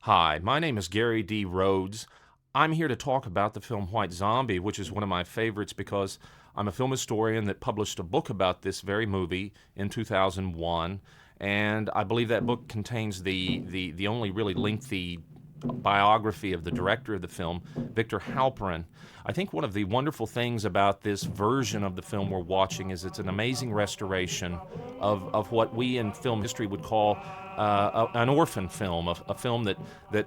Hi, my name is Gary D. Rhodes. I'm here to talk about the film White Zombie, which is one of my favorites because I'm a film historian that published a book about this very movie in 2001, and I believe that book contains the only really lengthy biography of the director of the film, Victor Halperin. I think one of the wonderful things about this version of the film we're watching is it's an amazing restoration of what we in film history would call an orphan film, a film that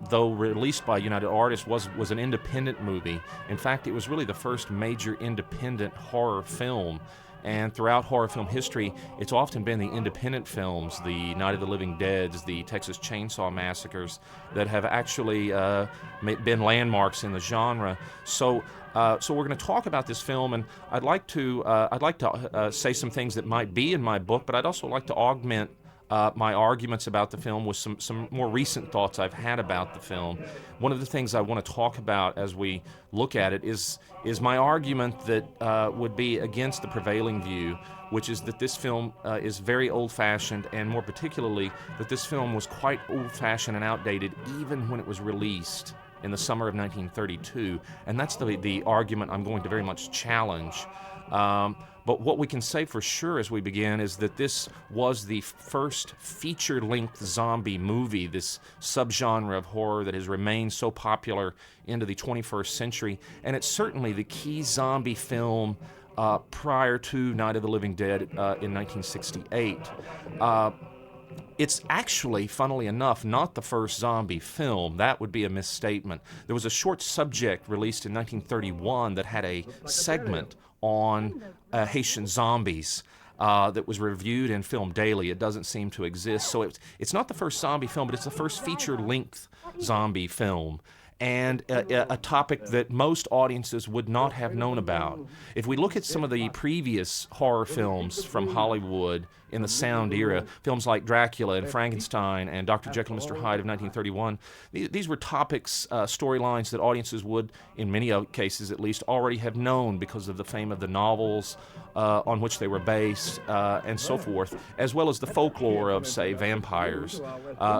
though released by United Artists, was an independent movie. In fact, it was really the first major independent horror film. And throughout horror film history, it's often been the independent films, the Night of the Living Deads, the Texas Chainsaw Massacres, that have actually been landmarks in the genre. So we're going to talk about this film, and I'd like to say some things that might be in my book, but I'd also like to augment my arguments about the film with some more recent thoughts I've had about the film. One of the things I want to talk about as we look at it is my argument that would be against the prevailing view, which is that this film is very old-fashioned, and more particularly that this film was quite old-fashioned and outdated even when it was released in the summer of 1932, and that's the argument I'm going to very much challenge. But what we can say for sure as we begin is that this was the first feature-length zombie movie, this subgenre of horror that has remained so popular into the 21st century, and it's certainly the key zombie film prior to Night of the Living Dead in 1968. It's actually, funnily enough, not the first zombie film. That would be a misstatement. There was a short subject released in 1931 that had a segment on Haitian zombies that was reviewed in Film Daily. It doesn't seem to exist. So it's not the first zombie film, but it's the first feature-length zombie film, and a topic that most audiences would not have known about. If we look at some of the previous horror films from Hollywood in the sound era, films like Dracula and Frankenstein and Dr. Jekyll and Mr. Hyde of 1931, these were topics, storylines that audiences would, in many cases at least, already have known because of the fame of the novels on which they were based and so forth, as well as the folklore of, say, vampires.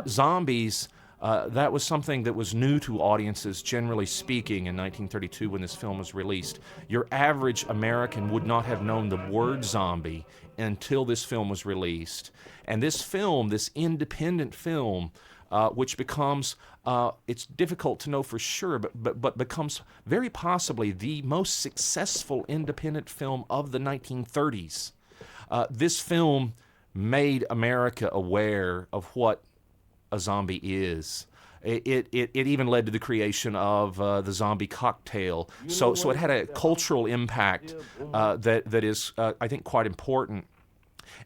Zombies, that was something that was new to audiences, generally speaking, in 1932 when this film was released. Your average American would not have known the word zombie until this film was released. And this film, this independent film, which becomes, it's difficult to know for sure, but becomes very possibly the most successful independent film of the 1930s. This film made America aware of what a zombie is. It even led to the creation of the zombie cocktail. So it had a cultural impact that is, I think, quite important.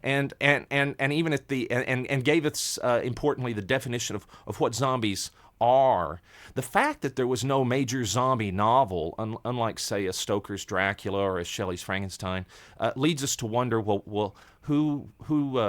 And even at the and gave us importantly the definition of what zombies are. The fact that there was no major zombie novel, unlike say a Stoker's Dracula or a Shelley's Frankenstein, leads us to wonder, well, who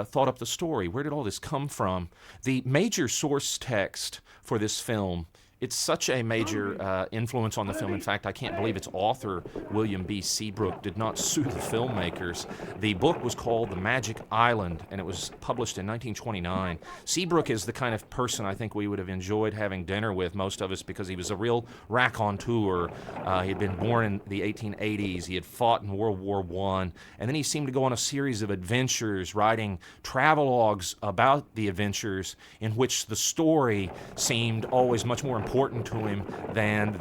thought up the story? Where did all this come from? The major source text for this film, it's such a major influence on the film. In fact, I can't believe its author, William Seabrook, did not sue the filmmakers. The book was called The Magic Island, and it was published in 1929. Seabrook is the kind of person I think we would have enjoyed having dinner with, most of us, because he was a real raconteur. He had been born in the 1880s. He had fought in World War I, and then he seemed to go on a series of adventures, writing travelogues about the adventures in which the story seemed always much more important to him than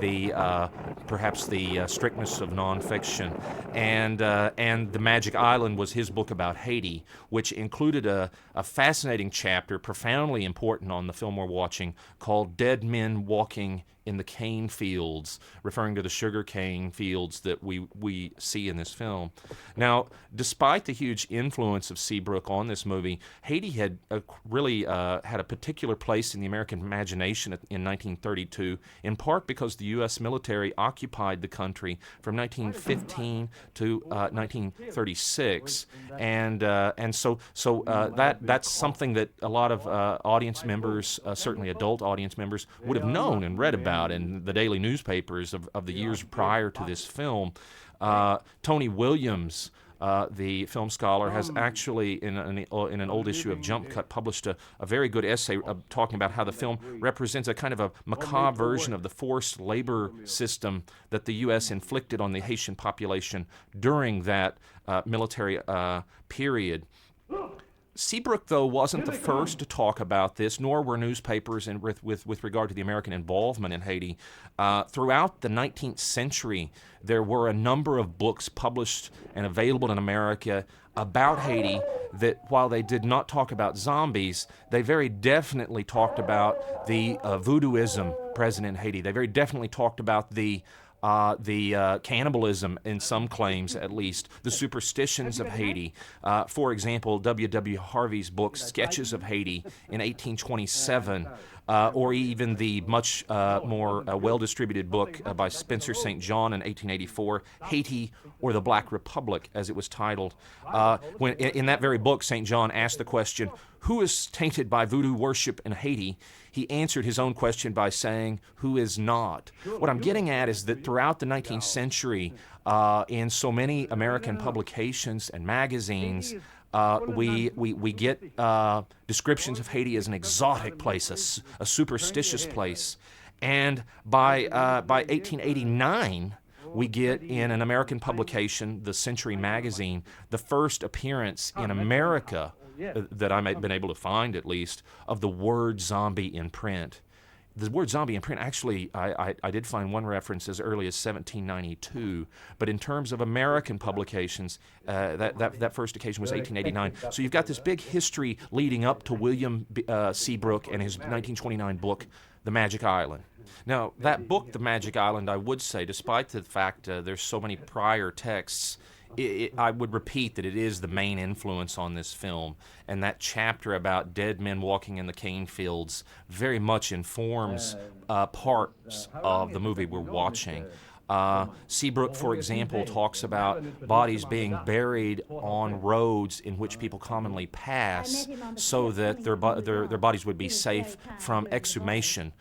perhaps the strictness of nonfiction. And The Magic Island was his book about Haiti, which included a fascinating chapter, profoundly important on the film we're watching, called Dead Men Walking in the Cane Fields, referring to the sugar cane fields that we see in this film. Now, despite the huge influence of Seabrook on this movie, Haiti had really had a particular place in the American imagination in 1932, in part because the U.S. military occupied the country from 1915 to 1936, and so that's something that a lot of audience members, certainly adult audience members, would have known and read about in the daily newspapers of the years prior to this film. Tony Williams the film scholar, has actually, in an old issue of Jump Cut, published a very good essay talking about how the film represents a kind of a macabre version of the forced labor system that the U.S. inflicted on the Haitian population during that military period. Seabrook, though, wasn't the first to talk about this, nor were newspapers with regard to the American involvement in Haiti. Throughout the 19th century, there were a number of books published and available in America about Haiti that, while they did not talk about zombies, they very definitely talked about the voodooism present in Haiti. They very definitely talked about the cannibalism, in some claims at least, the superstitions of Haiti. For example, W. Harvey's book, Sketches of Haiti, in 1827, or even the much more well-distributed book by Spencer St. John in 1884, Haiti or the Black Republic, as it was titled. When in that very book, St. John asked the question, who is tainted by voodoo worship in Haiti? He answered his own question by saying, who is not? What I'm getting at is that throughout the 19th century, in so many American publications and magazines, we get descriptions of Haiti as an exotic place, a superstitious place. And by 1889, we get in an American publication, the Century magazine, the first appearance in America that I've been able to find, at least, of the word zombie in print. The word zombie in print, actually, I did find one reference as early as 1792, but in terms of American publications, that first occasion was 1889. So you've got this big history leading up to William Seabrook and his 1929 book, The Magic Island. Now, that book, The Magic Island, I would say, despite the fact there's so many prior texts, I would repeat that it is the main influence on this film, and that chapter about dead men walking in the cane fields very much informs parts of the movie we're watching. Seabrook, for example, talks about bodies being buried on roads in which people commonly pass so that their bodies would be safe from exhumation.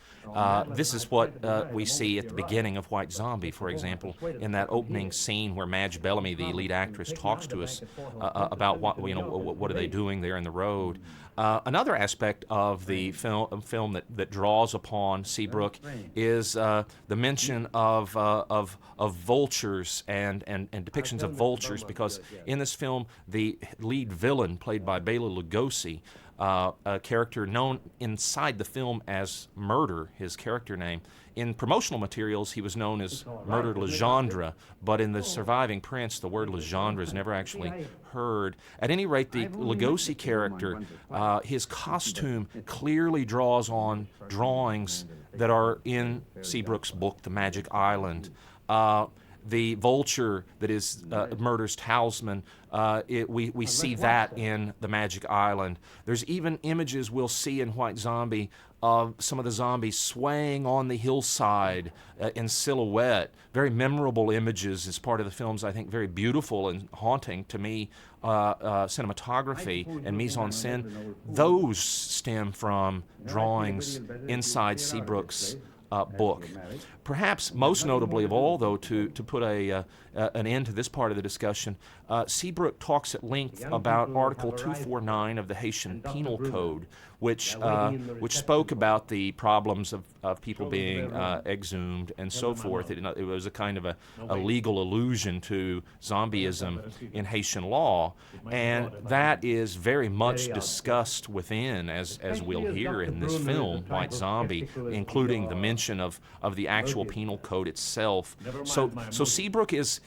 This is what we see at the beginning of White Zombie, for example, in that opening scene where Madge Bellamy, the lead actress, talks to us about what are they doing there in the road. Another aspect of the film that draws upon Seabrook is the mention of vultures and depictions of vultures, because in this film the lead villain, played by Bela Lugosi, a character known inside the film as Murder, his character name. In promotional materials, he was known as Murder Legendre, but in the surviving prints, the word Legendre is never actually heard. At any rate, the Lugosi character, his costume clearly draws on drawings that are in Seabrook's book, The Magic Island. The vulture that is Murder's talisman, we see that in The Magic Island. There's even images we'll see in White Zombie of some of the zombies swaying on the hillside in silhouette. Very memorable images as part of the film's, I think, very beautiful and haunting to me cinematography and mise-en-scène. Those stem from drawings inside Seabrook's book. Perhaps most notably of all, though, to put an end to this part of the discussion, Seabrook talks at length about Article 249 of the Haitian Penal Code, which spoke about the problems of people being exhumed and so forth. It was a kind of a legal allusion to zombieism in Haitian law, and that is very much discussed within, as we'll hear in this film, White Zombie, including the mention of the actual penal code itself. So Seabrook is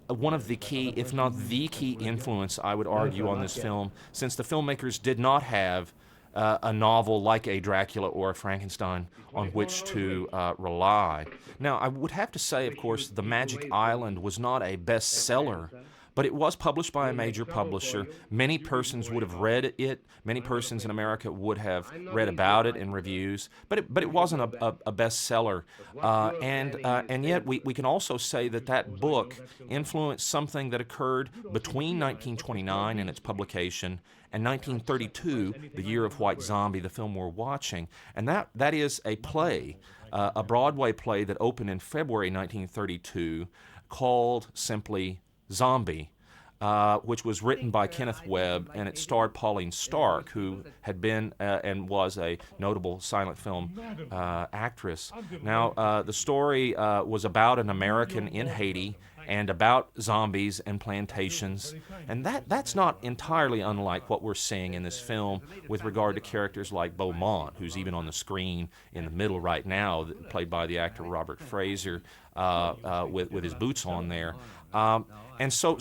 one of the key, if not the key influence, I would argue, on this film, since the filmmakers did not have a novel like a Dracula or a Frankenstein on which to rely. Now, I would have to say, of course, The Magic Island was not a bestseller, but it was published by a major publisher. Many persons would have read it. Many persons in America would have read about it in reviews, but it wasn't a bestseller. And yet we can also say that book influenced something that occurred between 1929 and its publication and 1932, the year of White Zombie, the film we're watching. And that is a play, a Broadway play that opened in February 1932 called simply Zombie. which was written by Kenneth Webb, and it starred Pauline Stark, who had been and was a notable silent film actress. Now, the story was about an American in Haiti and about zombies and plantations, and that's not entirely unlike what we're seeing in this film with regard to characters like Beaumont, who's even on the screen in the middle right now, played by the actor Robert Fraser, with his boots on there. And so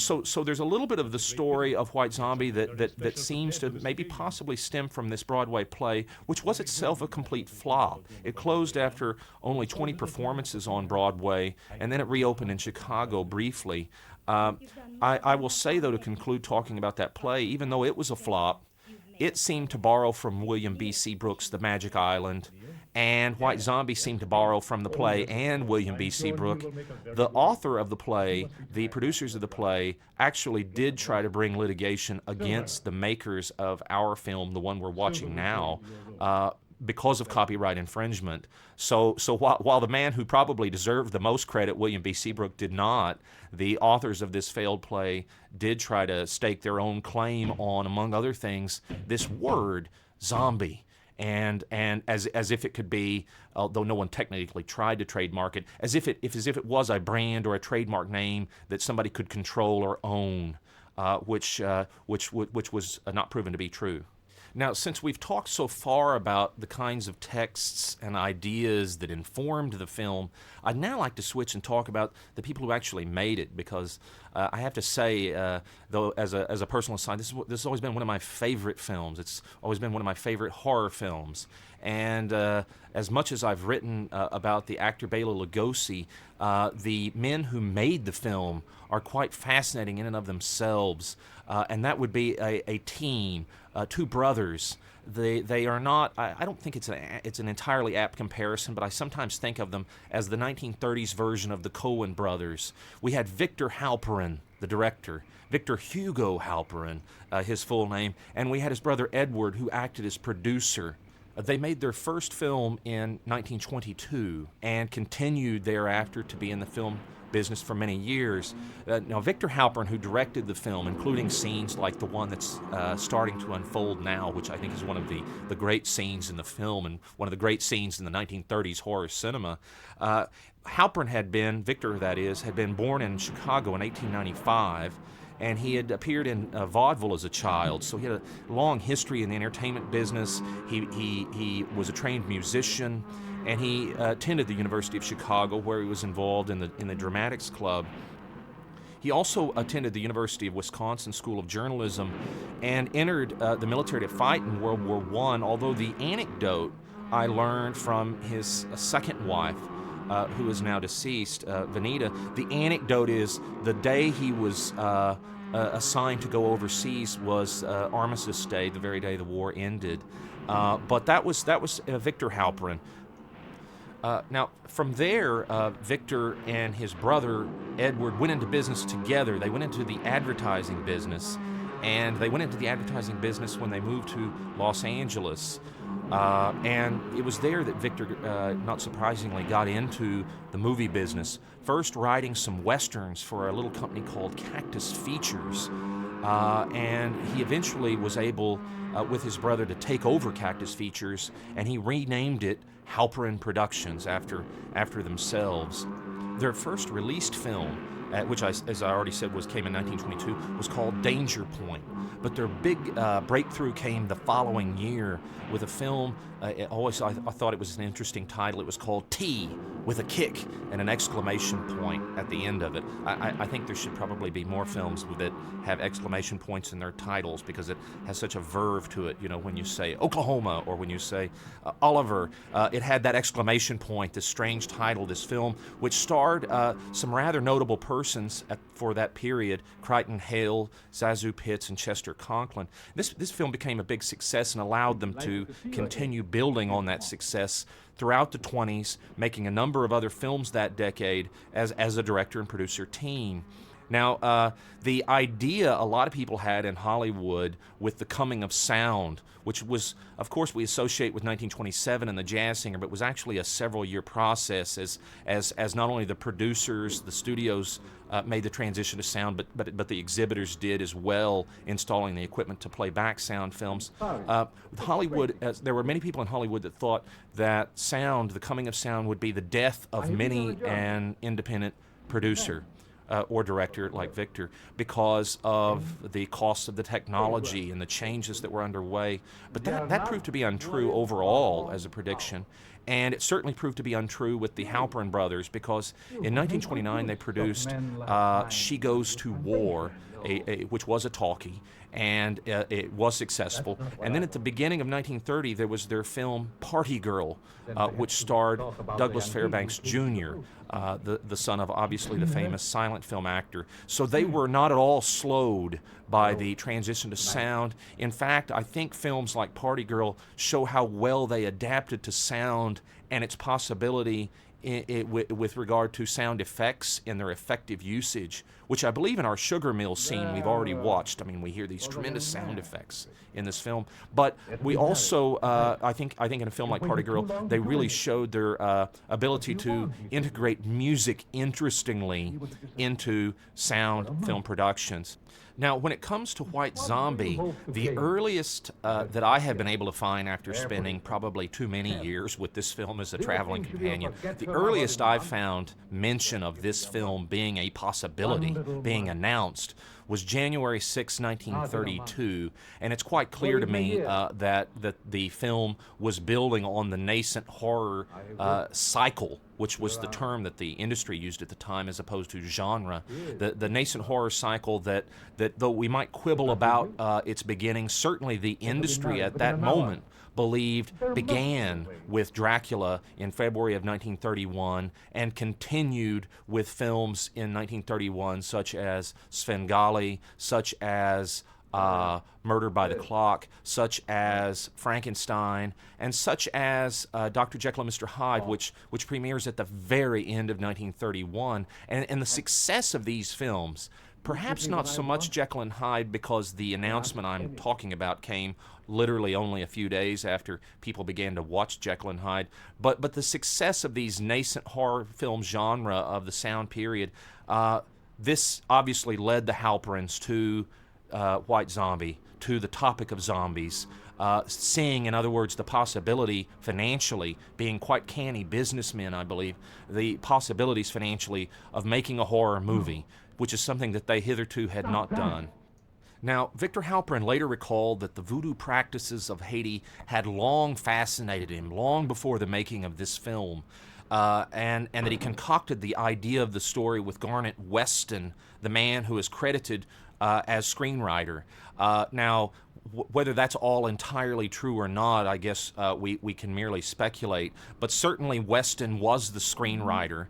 there's a little bit of the story of White Zombie that seems to maybe possibly stem from this Broadway play, which was itself a complete flop. It closed after only 20 performances on Broadway, and then it reopened in Chicago briefly. I will say, though, to conclude talking about that play, even though it was a flop, it seemed to borrow from William B. Seabrook's The Magic Island, and White Zombie seemed to borrow from the play and William B. Seabrook. The author of the play, the producers of the play, actually did try to bring litigation against the makers of our film, the one we're watching now, because of copyright infringement. So while the man who probably deserved the most credit, William B. Seabrook, did not, the authors of this failed play did try to stake their own claim on, among other things, this word, zombie. And as if it could be, although no one technically tried to trademark it, as if it was a brand or a trademark name that somebody could control or own, which was not proven to be true. Now, since we've talked so far about the kinds of texts and ideas that informed the film, I'd now like to switch and talk about the people who actually made it, because I have to say, though, as a personal aside, this has always been one of my favorite films. It's always been one of my favorite horror films. And as much as I've written about the actor Bela Lugosi, the men who made the film are quite fascinating in and of themselves. And that would be a team, two brothers. They are not, I don't think it's an entirely apt comparison, but I sometimes think of them as the 1930s version of the Coen brothers. We had Victor Halperin, the director, Victor Hugo Halperin, his full name, and we had his brother Edward, who acted as producer. They made their first film in 1922 and continued thereafter to be in the film business for many years. Now, Victor Halperin, who directed the film, including scenes like the one that's starting to unfold now, which I think is one of the great scenes in the film and one of the great scenes in the 1930s horror cinema, Victor that is, had been born in Chicago in 1895, and he had appeared in vaudeville as a child, so he had a long history in the entertainment business. He was a trained musician, and he attended the University of Chicago, where he was involved in the Dramatics Club. He also attended the University of Wisconsin School of Journalism and entered the military to fight in World War I, although the anecdote I learned from his second wife, who is now deceased, Vanita, the anecdote is the day he was assigned to go overseas was Armistice Day, the very day the war ended. But that was Victor Halperin. Now, from there, Victor and his brother Edward went into business together. They went into the advertising business, and they went into the advertising business when they moved to Los Angeles. And it was there that Victor, not surprisingly, got into the movie business, first writing some westerns for a little company called Cactus Features. And he eventually was able, with his brother, to take over Cactus Features, and he renamed it Halperin Productions after themselves. Their first released film, which, as I already said, came in 1922, was called Danger Point. But their big breakthrough came the following year with a film. I thought it was an interesting title. It was called T, with a kick and an exclamation point at the end of it. I think there should probably be more films that have exclamation points in their titles, because it has such a verve to it. You know, when you say Oklahoma or when you say Oliver, it had that exclamation point, this strange title, this film, which starred some rather notable persons for that period: Crichton Hale, Zazu Pitts, and Chester Conklin. This film became a big success and allowed them to continue building on that success throughout the 20s, making a number of other films that decade as a director and producer team. Now, the idea a lot of people had in Hollywood with the coming of sound, which was, of course, we associate with 1927 and the Jazz Singer, but was actually a several-year process as not only the producers, the studios made the transition to sound, but the exhibitors did as well, installing the equipment to play back sound films. With Hollywood, there were many people in Hollywood that thought that sound, the coming of sound, would be the death of many an independent producer. Or director like Victor, because of the cost of the technology and the changes that were underway. But that proved to be untrue overall as a prediction. And it certainly proved to be untrue with the Halperin brothers, because in 1929 they produced She Goes to War, which was a talkie, and it was successful. And then at the beginning of 1930, there was their film Party Girl, which starred Douglas Fairbanks Jr., the son of obviously the famous silent film actor. So they were not at all slowed by the transition to sound. In fact, I think films like Party Girl show how well they adapted to sound and its possibility with regard to sound effects and their effective usage, which I believe in our sugar mill scene we've already watched. I mean, we hear these tremendous sound effects in this film, but we also, I think in a film like Party Girl, they really showed their ability to integrate music interestingly into sound film productions. Now, when it comes to White Zombie, the earliest that I have been able to find after spending probably too many years with this film as a traveling companion, the earliest I've found mention of this film being a possibility, being announced, was January 6, 1932, and it's quite clear to me that the film was building on the nascent horror cycle, which was the term that the industry used at the time as opposed to genre. The nascent horror cycle that though we might quibble about its beginning, certainly the industry at that moment believed began with Dracula in February of 1931 and continued with films in 1931 such as Svengali, such as Murder by the Clock, such as Frankenstein, and such as Dr. Jekyll and Mr. Hyde, which premieres at the very end of 1931. And the success of these films, perhaps not so much Jekyll and Hyde, because the announcement I'm talking about came literally only a few days after people began to watch Jekyll and Hyde, but the success of these nascent horror film genre of the sound period, this obviously led the Halperins to White Zombie, to the topic of zombies, seeing, in other words, the possibility financially, being quite canny businessmen, I believe, the possibilities financially of making a horror movie, which is something that they hitherto had not done. Now, Victor Halperin later recalled that the voodoo practices of Haiti had long fascinated him, long before the making of this film, and that he concocted the idea of the story with Garnett Weston, the man who is credited as screenwriter. Now, whether that's all entirely true or not, I guess we can merely speculate, but certainly Weston was the screenwriter.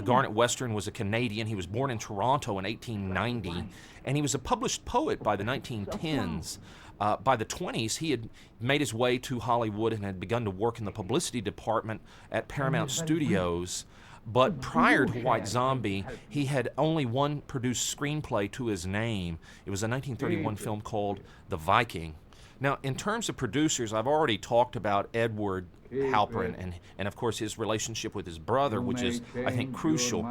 Garnett Weston was a Canadian. He was born in Toronto in 1890, and he was a published poet by the 1910s. By the 20s, he had made his way to Hollywood and had begun to work in the publicity department at Paramount Studios. But prior to White Zombie, he had only one produced screenplay to his name. It was a 1931 film called The Viking. Now, in terms of producers, I've already talked about Edward Halperin and of course his relationship with his brother, which is, I think, crucial.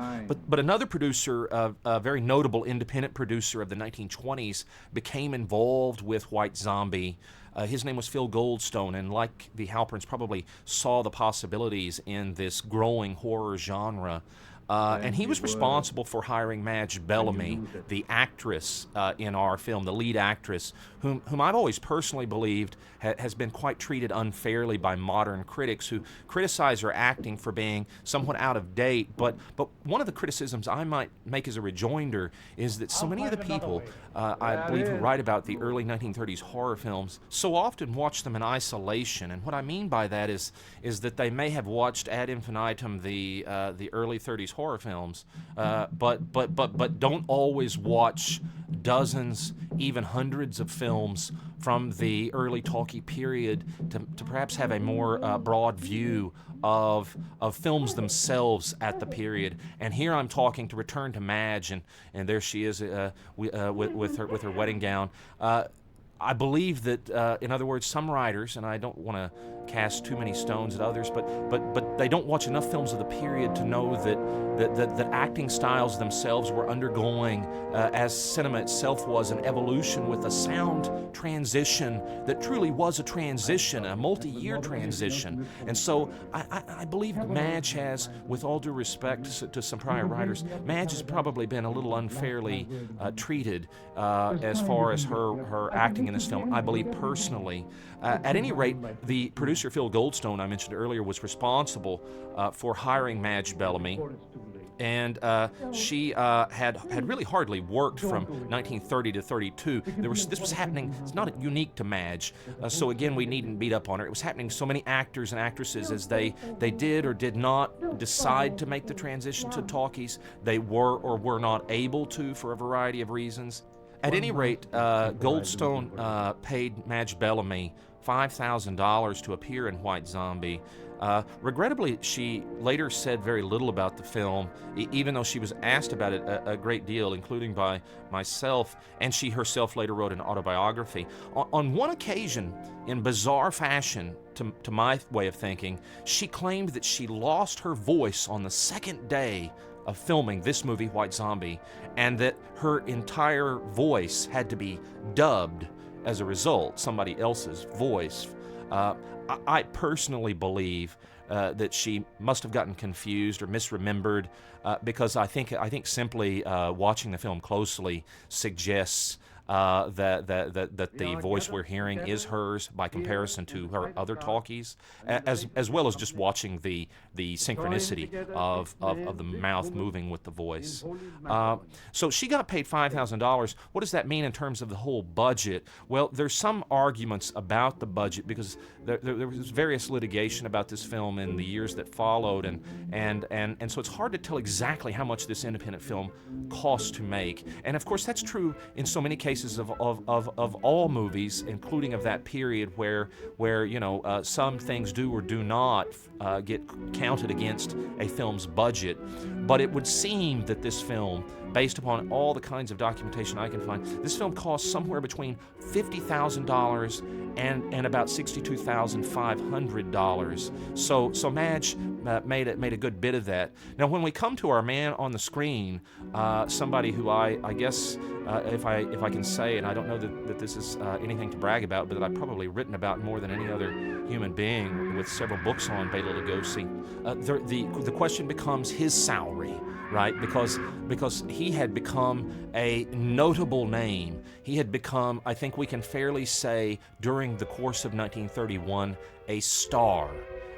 But another producer, a very notable independent producer of the 1920s, became involved with White Zombie. His name was Phil Goldstone, and like the Halperins, probably saw the possibilities in this growing horror genre. And he was responsible for hiring Madge Bellamy, the actress in our film, the lead actress, whom I've always personally believed has been quite treated unfairly by modern critics who criticize her acting for being somewhat out of date. But one of the criticisms I might make as a rejoinder is that so many of the people, I believe, who write about the early 1930s horror films so often watch them in isolation. And what I mean by that is that they may have watched ad infinitum the early 30s horror films, but don't always watch dozens, even hundreds of films from the early talkie period to perhaps have a more broad view of films themselves at the period. And here I'm talking, to return to Madge, and there she is with her wedding gown. I believe that, in other words, some writers, and I don't want to cast too many stones at others, but they don't watch enough films of the period to know that acting styles themselves were undergoing, as cinema itself was, an evolution with a sound transition that truly was a transition, a multi-year transition. And so I believe Madge has, with all due respect to some prior writers, Madge has probably been a little unfairly treated as far as her acting in this film, I believe personally. At any rate, the producer Phil Goldstone I mentioned earlier was responsible for hiring Madge Bellamy, and she had really hardly worked from 1930 to 32. This was happening. It's not unique to Madge, so again, we needn't beat up on her. It was happening to so many actors and actresses as they did or did not decide to make the transition to talkies. They were or were not able to for a variety of reasons. At any rate, Goldstone paid Madge Bellamy $5,000 to appear in White Zombie. Regrettably, she later said very little about the film, even though she was asked about it a great deal, including by myself, and she herself later wrote an autobiography. On one occasion, in bizarre fashion, to my way of thinking, she claimed that she lost her voice on the second day of filming this movie, White Zombie, and that her entire voice had to be dubbed as a result, somebody else's voice. I personally believe that she must have gotten confused or misremembered, because I think simply watching the film closely suggests that the voice we're hearing is hers by comparison to her other talkies, as well as just watching the synchronicity of the mouth moving with the voice. So she got paid $5,000. What does that mean in terms of the whole budget? Well, there's some arguments about the budget, because there was various litigation about this film in the years that followed, and so it's hard to tell exactly how much this independent film cost to make. And of course, that's true in so many cases of all movies, including of that period where some things do or do not get counted against a film's budget. But it would seem that this film, based upon all the kinds of documentation I can find, this film cost somewhere between $50,000 and about $62,500. So Madge made a good bit of that. Now, when we come to our man on the screen, somebody who I guess, if I can say, and I don't know that this is anything to brag about, but that I've probably written about more than any other human being, with several books on Bela Lugosi, the question becomes his salary, right? Because he had become a notable name. He had become, I think we can fairly say, during the course of 1931, a star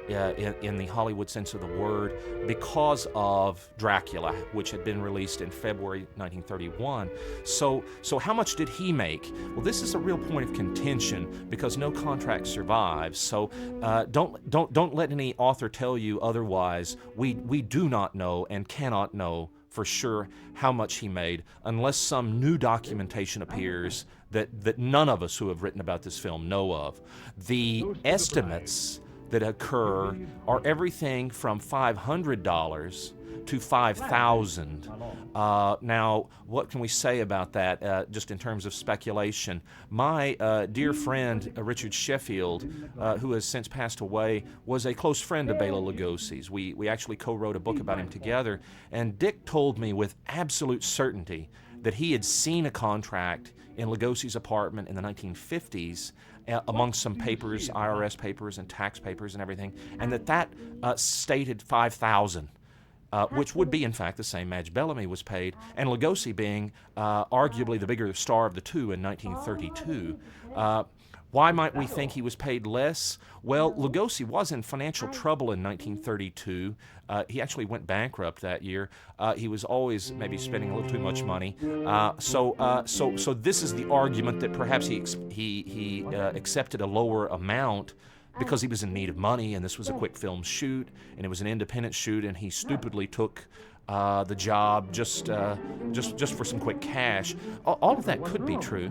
in the Hollywood sense of the word, because of Dracula, which had been released in February 1931. So how much did he make? Well, this is a real point of contention, because no contract survives. So don't let any author tell you otherwise. We do not know and cannot know for sure how much he made, unless some new documentation appears that none of us who have written about this film know of. The estimates that occur are everything from $500 to $5,000. Now, what can we say about that, just in terms of speculation? My dear friend Richard Sheffield, who has since passed away, was a close friend of Bela Lugosi's. We actually co-wrote a book about him together, and Dick told me with absolute certainty that he had seen a contract in Lugosi's apartment in the 1950s, amongst some papers, IRS papers and tax papers and everything, and that stated $5,000, which would be, in fact, the same Madge Bellamy was paid, and Lugosi being arguably the bigger star of the two in 1932. Why might we think he was paid less? Well, Lugosi was in financial trouble in 1932. He actually went bankrupt that year. He was always maybe spending a little too much money. So this is the argument that perhaps he accepted a lower amount because he was in need of money, and this was a quick film shoot, and it was an independent shoot, and he stupidly took the job just for some quick cash. All of that could be true.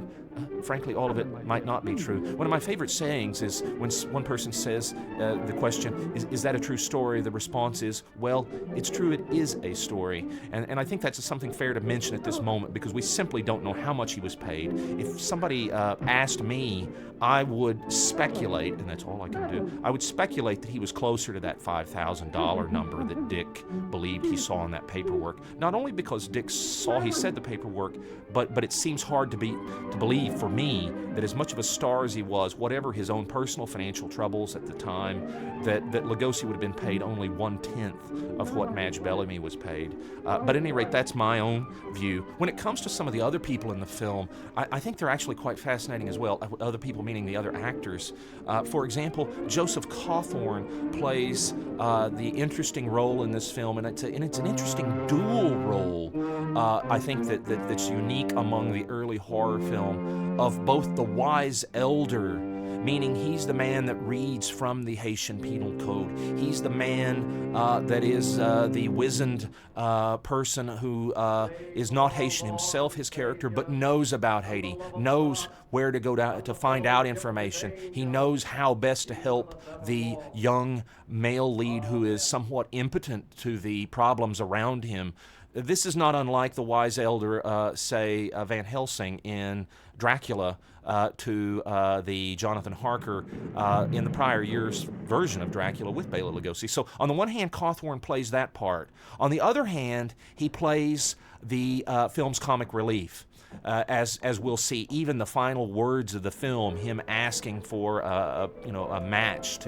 Frankly, all of it might not be true. One of my favorite sayings is when one person says the question, is that a true story? The response is, well, it's true, it is a story. And I think that's something fair to mention at this moment, because we simply don't know how much he was paid. If somebody asked me, I would speculate, and that's all I can do, I would speculate that he was closer to that $5,000 number that Dick believed he saw in that paperwork. Not only because Dick saw he said the paperwork, but it seems hard to believe for me that as much of a star as he was, whatever his own personal financial troubles at the time, that Lugosi would have been paid only 1/10 of what Madge Bellamy was paid. But at any rate, that's my own view. When it comes to some of the other people in the film, I think they're actually quite fascinating as well. Other people meaning the other actors. For example, Joseph Cawthorn plays the interesting role in this film, and it's an interesting dual role. I think that's unique among the early horror film, of both the wise elder, meaning he's the man that reads from the Haitian Penal Code. He's the man that is the wizened person who is not Haitian himself, his character, but knows about Haiti, knows where to go to find out information. He knows how best to help the young male lead who is somewhat impotent to the problems around him. This is not unlike the wise elder, say, Van Helsing in Dracula to the Jonathan Harker in the prior year's version of Dracula with Bela Lugosi. So on the one hand, Cawthorn plays that part. On the other hand, he plays the film's comic relief. As we'll see, even the final words of the film, him asking for a match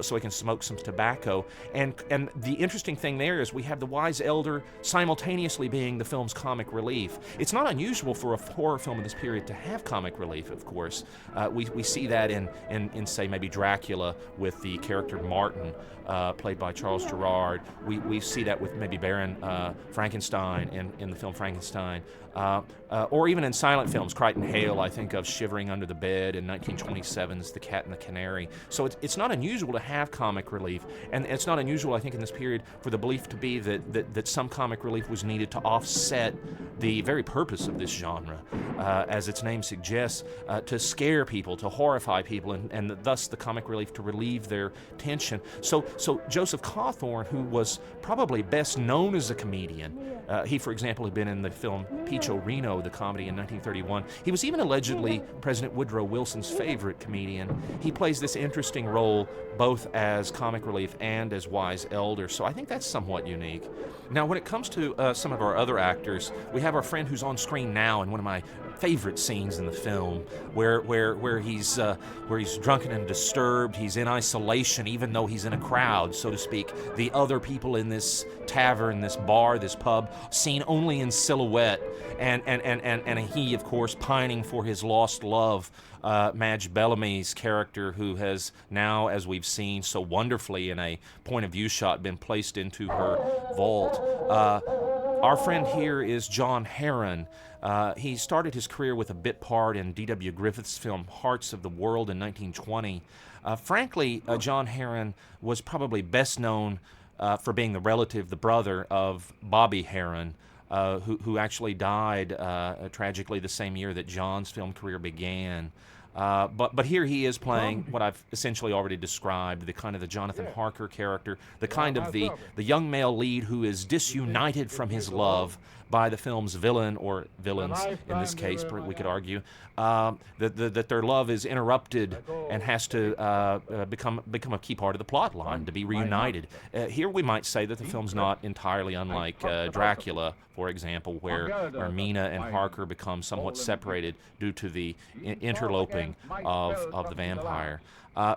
so he can smoke some tobacco, and the interesting thing there is we have the wise elder simultaneously being the film's comic relief. It's not unusual for a horror film of this period to have comic relief, of course. We see that in say maybe Dracula with the character Martin, played by Charles Gerard. We see that with maybe Baron Frankenstein in the film Frankenstein. Or even in silent films, Crichton Hale, I think of Shivering Under the Bed in 1927's The Cat and the Canary. So it's not unusual to have comic relief, and it's not unusual, I think, in this period for the belief to be that some comic relief was needed to offset the very purpose of this genre, as its name suggests, to scare people, to horrify people, and thus the comic relief to relieve their tension. So Joseph Cawthorn, who was probably best known as a comedian, he, for example, had been in the film Picho Reno, the comedy in 1931. He was even allegedly President Woodrow Wilson's favorite comedian. He plays this interesting role both as comic relief and as wise elder, so I think that's somewhat unique. Now, when it comes to some of our other actors, we have our friend who's on screen now in one of my favorite scenes in the film, where he's drunken and disturbed. He's in isolation, even though he's in a crowd, so to speak. The other people in this tavern, this bar, this pub, seen only in silhouette, and he, of course, pining for his lost love. Madge Bellamy's character, who has now, as we've seen so wonderfully in a point of view shot, been placed into her vault. Our friend here is John Herron. He started his career with a bit part in D.W. Griffith's film Hearts of the World in 1920. Frankly, John Herron was probably best known for being the brother of Bobby Herron, who actually died tragically the same year that John's film career began. But here he is playing what I've essentially already described, the kind of the Jonathan Harker character, the kind of the young male lead who is disunited from his love by the film's villain, or villains in this case, we could argue, that their love is interrupted and has to become a key part of the plot line to be reunited. Here we might say that the film's not entirely unlike Dracula, for example, where Mina and Harker become somewhat separated due to the interloping of the vampire.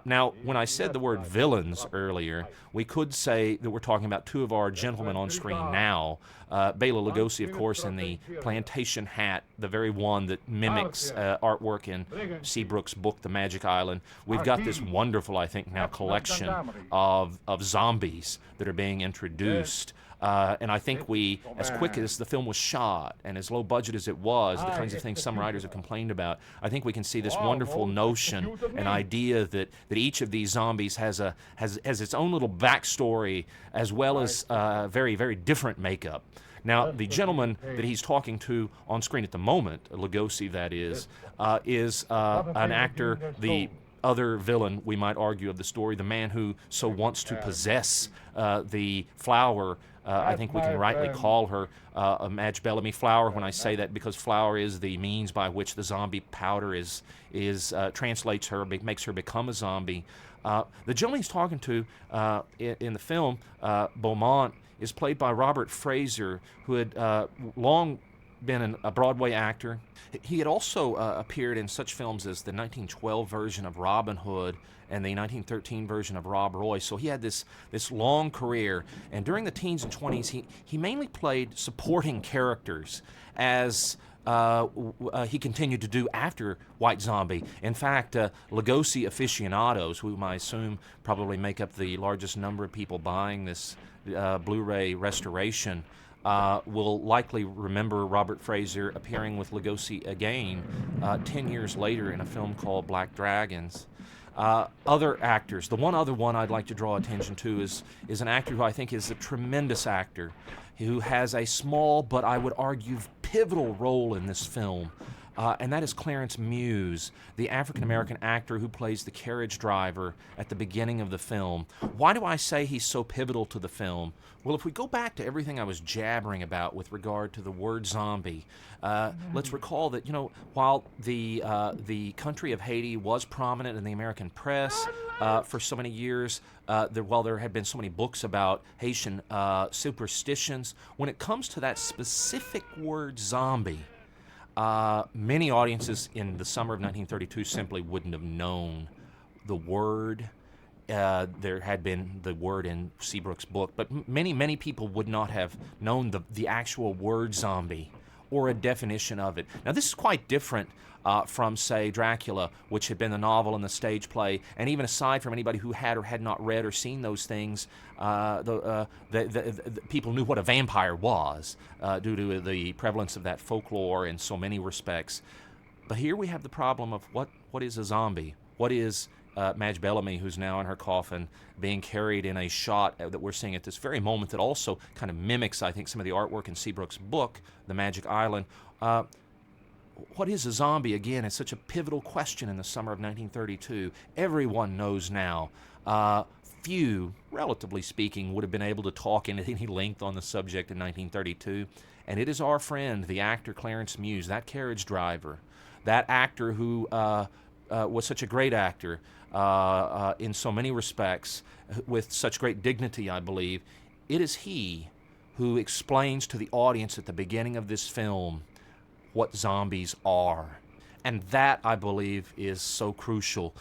Now, when I said the word villains earlier, we could say that we're talking about two of our gentlemen on screen now. Bela Lugosi, of course, in the plantation hat, the very one that mimics artwork in Seabrook's book, The Magic Island. We've got this wonderful, I think, now collection of zombies that are being introduced. And I think we, as quick as the film was shot and as low budget as it was, the kinds of things some writers have complained about, I think we can see this wonderful notion, an idea that each of these zombies has its own little backstory as well as very, very different makeup. Now, the gentleman that he's talking to on screen at the moment, Lugosi that is an actor, the other villain, we might argue, of the story, the man who so wants to possess the flower. I think we can rightly call her Madge Bellamy Flower when I say that, because flower is the means by which the zombie powder translates her, makes her become a zombie. The gentleman he's talking to in the film, Beaumont, is played by Robert Fraser, who had long been a Broadway actor. He had also appeared in such films as the 1912 version of Robin Hood and the 1913 version of Rob Roy. So he had this long career, and during the teens and 20s, he mainly played supporting characters as he continued to do after White Zombie. In fact, Lugosi aficionados, whom I assume probably make up the largest number of people buying this Blu-ray restoration, will likely remember Robert Fraser appearing with Lugosi again 10 years later in a film called Black Dragons. Other actors, the one other one I'd like to draw attention to is an actor who I think is a tremendous actor, who has a small but I would argue pivotal role in this film, and that is Clarence Muse, the African-American actor who plays the carriage driver at the beginning of the film. Why do I say he's so pivotal to the film? Well, if we go back to everything I was jabbering about with regard to the word zombie, let's recall that, while the country of Haiti was prominent in the American press for so many years, while there had been so many books about Haitian superstitions, when it comes to that specific word zombie, many audiences in the summer of 1932 simply wouldn't have known the word. There had been the word in Seabrook's book, but many people would not have known the actual word zombie or a definition of it. Now, this is quite different from, say, Dracula, which had been the novel and the stage play, and even aside from anybody who had or had not read or seen those things, the people knew what a vampire was due to the prevalence of that folklore in so many respects. But here we have the problem of what is a zombie? What is Madge Bellamy, who's now in her coffin, being carried in a shot that we're seeing at this very moment that also kind of mimics, I think, some of the artwork in Seabrook's book, The Magic Island. What is a zombie? Again, it's such a pivotal question in the summer of 1932. Everyone knows now. Few, relatively speaking, would have been able to talk in any length on the subject in 1932. And it is our friend, the actor Clarence Muse, that carriage driver, that actor who was such a great actor in so many respects, with such great dignity, I believe. It is he who explains to the audience at the beginning of this film what zombies are. And that, I believe, is so crucial.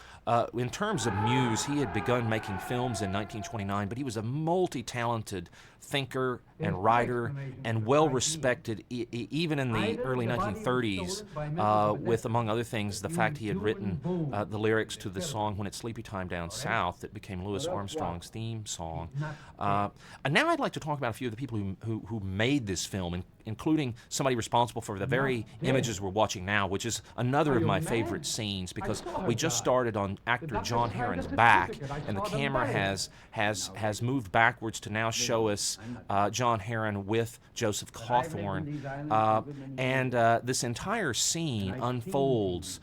In terms of Muse, he had begun making films in 1929, but he was a multi-talented thinker and writer and well-respected, even in the early 1930s, with, among other things, the fact he had written the lyrics to the song When It's Sleepy Time Down South that became Louis Armstrong's theme song. And now I'd like to talk about a few of the people who made this film, including somebody responsible for the very images we're watching now, which is another of my favorite scenes, because we just started on actor John Herron's back, and the camera has moved backwards to now show us John Herron with Joseph Cawthorne, and this entire scene unfolds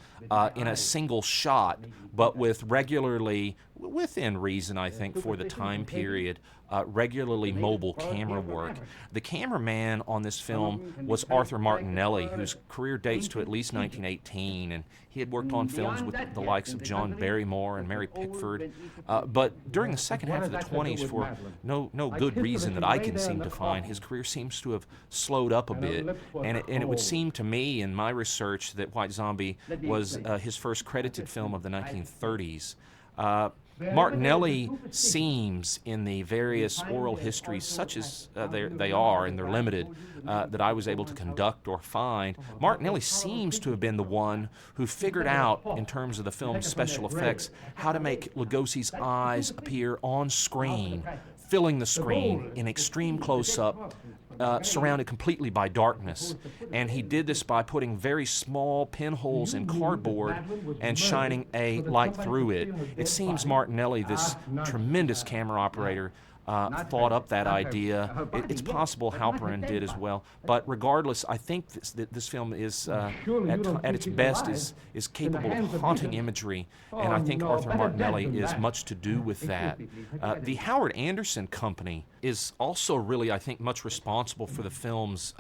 in a single shot, but with regularly, within reason, I think, for the time period, regularly mobile camera work. The cameraman on this film was Arthur Martinelli, whose career dates to at least 1918, and he had worked on films with the likes of John Barrymore and Mary Pickford. But during the second half of the 20s, for no good reason that I can seem to find, his career seems to have slowed up a bit. And it would seem to me, in my research, that White Zombie was his first credited film of the 1930s. Martinelli seems, in the various oral histories, such as they are, and they're limited, that I was able to conduct or find, Martinelli seems to have been the one who figured out, in terms of the film's special effects, how to make Lugosi's eyes appear on screen filling the screen in extreme close-up, surrounded completely by darkness. And he did this by putting very small pinholes in cardboard and shining a light through it. It seems Martinelli, this tremendous camera operator, thought up that idea. It's possible Halperin did as well. But regardless, I think this film is, at its best, is capable of haunting imagery. And I think Arthur Martinelli is much to do with that. The Howard Anderson Company is also really, I think, much responsible for the film's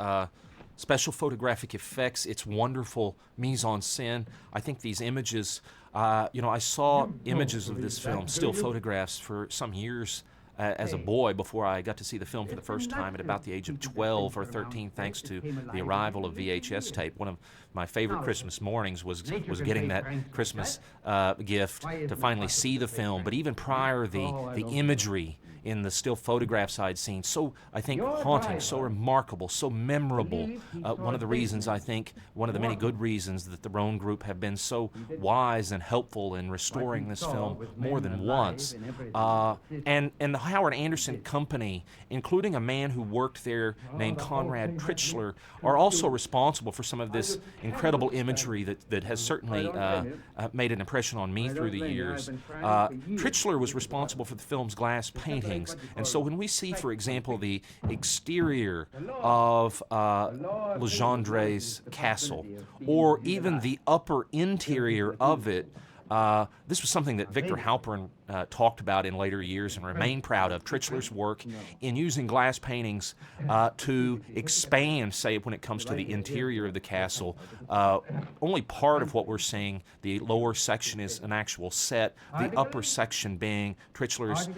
special photographic effects, its wonderful mise-en-scène. I think these images, I saw images of this film, still photographs, for some years as a boy before I got to see the film for the first time at about the age of 12 or 13, thanks to the arrival of VHS tape. One of my favorite Christmas mornings was getting that Christmas gift to finally see the film. But even prior, the imagery in the still photograph side scene, so I think haunting, so remarkable, so memorable. One of the reasons, I think, one of the many good reasons that the Roan Group have been so wise and helpful in restoring this film more than once. And the Howard Anderson Company, including a man who worked there named Conrad Trichler, are also responsible for some of this incredible imagery that has certainly made an impression on me through the years. Trichler was responsible for the film's glass paintings. And so when we see, for example, the exterior of Legendre's castle, or even the upper interior of it, this was something that Victor Halperin talked about in later years and remained proud of, Trichler's work in using glass paintings to expand, say, when it comes to the interior of the castle. Only part of what we're seeing, the lower section, is an actual set, the upper section being Trichler's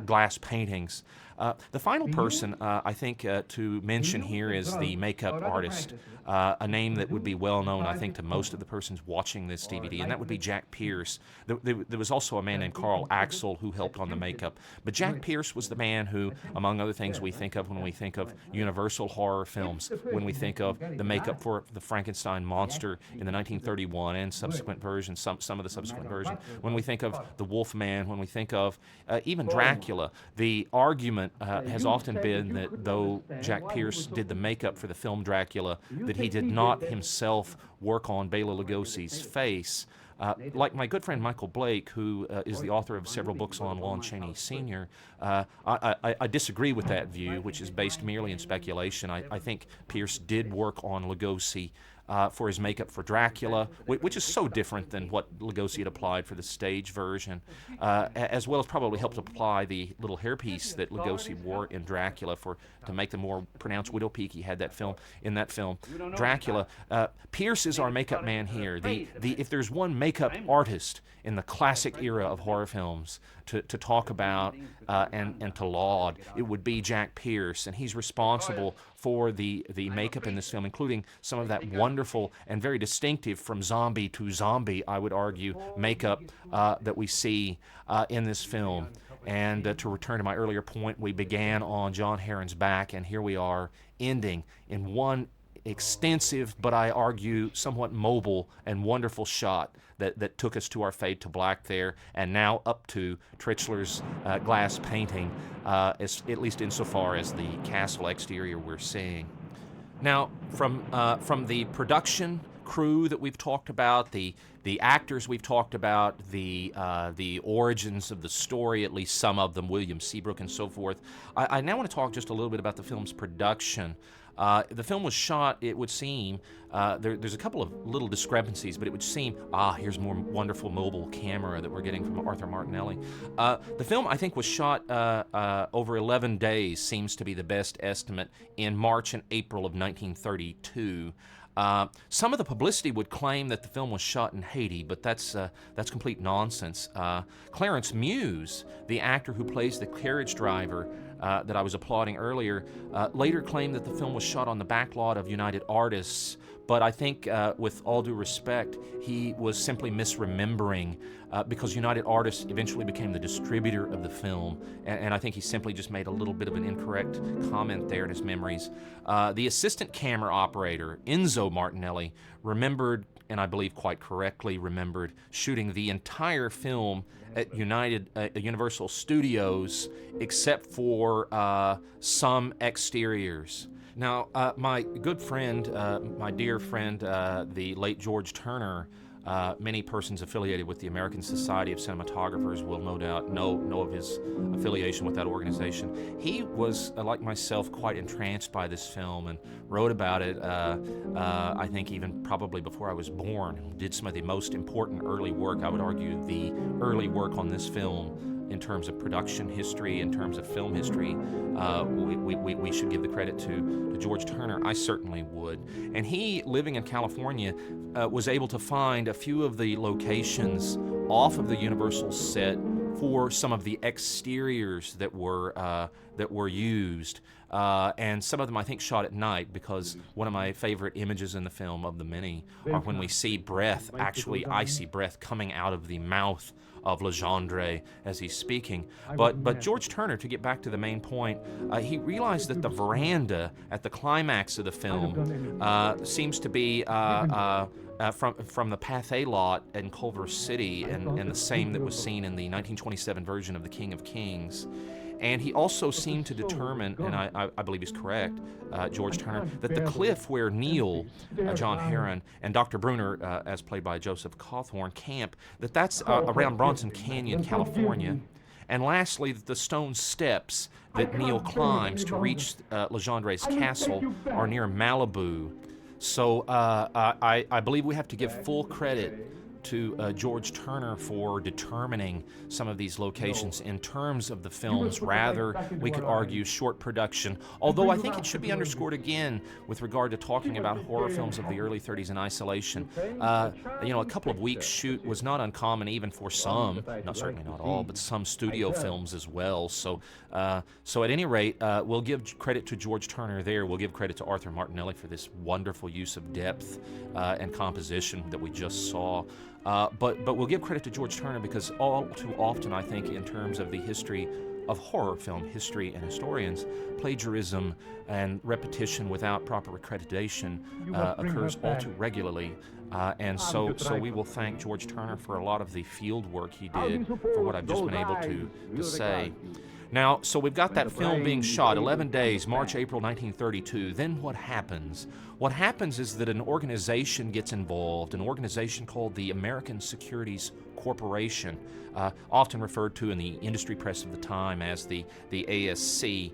glass paintings. The final person, I think, to mention here is the makeup artist, a name that would be well known, I think, to most of the persons watching this DVD, and that would be Jack Pierce. There was also a man named Carl Axel who helped on the makeup. But Jack Pierce was the man who, among other things, we think of when we think of Universal horror films, when we think of the makeup for the Frankenstein monster in the 1931 and subsequent versions, some of the subsequent versions, when we think of the Wolfman, when we think of even Dracula. The argument has often been that though Jack Pierce did the makeup for the film Dracula, that he did not himself work on Bela Lugosi's face. Like my good friend Michael Blake, who is the author of several books on Lon Chaney Sr., I disagree with that view, which is based merely in speculation. I think Pierce did work on Lugosi for his makeup for Dracula, which is so different than what Lugosi had applied for the stage version, as well as probably helped apply the little hairpiece that Lugosi wore in Dracula to make the more pronounced widowpeak he had in that film, Dracula. Pierce is our makeup man here. If there's one makeup artist in the classic era of horror films to talk about and to laud, it would be Jack Pierce, and he's responsible for the makeup in this film, including some of that wonderful and very distinctive from zombie to zombie, I would argue, makeup that we see in this film. And to return to my earlier point, we began on John Herron's back, and here we are ending in one extensive, but I argue somewhat mobile and wonderful shot that took us to our fade to black there, and now up to Trichler's glass painting, at least insofar as the castle exterior we're seeing. Now, from the production crew that we've talked about, the actors we've talked about, the origins of the story, at least some of them, William Seabrook and so forth, I now want to talk just a little bit about the film's production. The film was shot, it would seem, there's a couple of little discrepancies, but it would seem, here's more wonderful mobile camera that we're getting from Arthur Martinelli. The film, I think, was shot over 11 days, seems to be the best estimate, in March and April of 1932. Some of the publicity would claim that the film was shot in Haiti, but that's complete nonsense. Clarence Muse, the actor who plays the carriage driver that I was applauding earlier, later claimed that the film was shot on the backlot of United Artists, but I think, with all due respect, he was simply misremembering because United Artists eventually became the distributor of the film, and I think he simply just made a little bit of an incorrect comment there in his memories. The assistant camera operator, Enzo Martinelli, remembered and I believe quite correctly remembered, shooting the entire film at Universal Studios, except for some exteriors. Now, my good friend, my dear friend, the late George Turner, many persons affiliated with the American Society of Cinematographers will no doubt know of his affiliation with that organization. He was, like myself, quite entranced by this film and wrote about it, I think even probably before I was born. Did some of the most important early work, I would argue the early work on this film in terms of production history, in terms of film history. We should give the credit to George Turner. I certainly would. And he, living in California, was able to find a few of the locations off of the Universal set for some of the exteriors that were used. And some of them, I think, shot at night, because one of my favorite images in the film, of the many, are when we see breath, actually icy breath, coming out of the mouth of Legendre as he's speaking. But George Turner, to get back to the main point, he realized that the veranda at the climax of the film seems to be from the Pathé lot in Culver City, and the same that was seen in the 1927 version of The King of Kings. And he also seemed to determine, and I believe he's correct, George Turner, that the cliff where Neil, John Herron, and Dr. Bruner, as played by Joseph Cawthorn, camp, that's around Bronson Canyon, California. And lastly, that the stone steps that Neil climbs to reach Legendre's castle are near Malibu. So I believe we have to give full credit to George Turner for determining some of these locations in terms of the film's rather, we could argue, short production. Although I think it should be underscored again with regard to talking about horror films of the early 30s in isolation. A couple of weeks shoot was not uncommon even for some, certainly not all, but some studio films as well. So at any rate, we'll give credit to George Turner there. We'll give credit to Arthur Martinelli for this wonderful use of depth and composition that we just saw. But we'll give credit to George Turner because all too often, I think, in terms of the history of horror film history and historians, plagiarism and repetition without proper accreditation occurs all too regularly. And so we will thank George Turner for a lot of the field work he did for what I've just been able to say. Now, so we've got that film being shot, 11 days, March, April 1932. Then what happens? What happens is that an organization gets involved, an organization called the American Securities Corporation, often referred to in the industry press of the time as the ASC.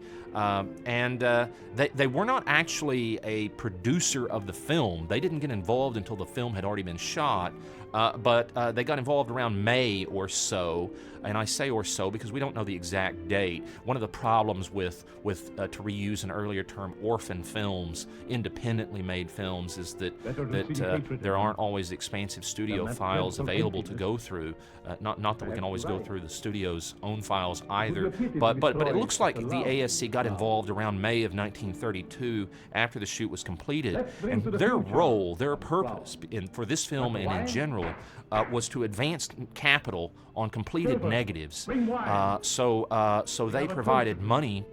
They were not actually a producer of the film. They didn't get involved until the film had already been shot, but they got involved around May or so. And I say or so because we don't know the exact date. One of the problems with to reuse an earlier term, orphan films, independently made films, is that there aren't always expansive studio files available to go through. Not that we can always go through the studio's own files either. But it looks like the ASC got involved around May of 1932 after the shoot was completed. And their role, their purpose for this film and in general was to advance capital on completed negatives. So they provided money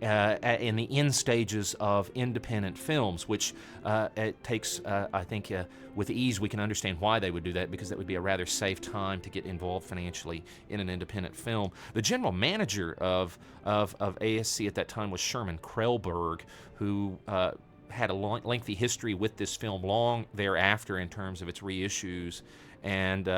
in the end stages of independent films, which it takes, I think, with ease we can understand why they would do that, because that would be a rather safe time to get involved financially in an independent film. The general manager of ASC at that time was Sherman Krellberg, who had a lengthy history with this film long thereafter in terms of its reissues, and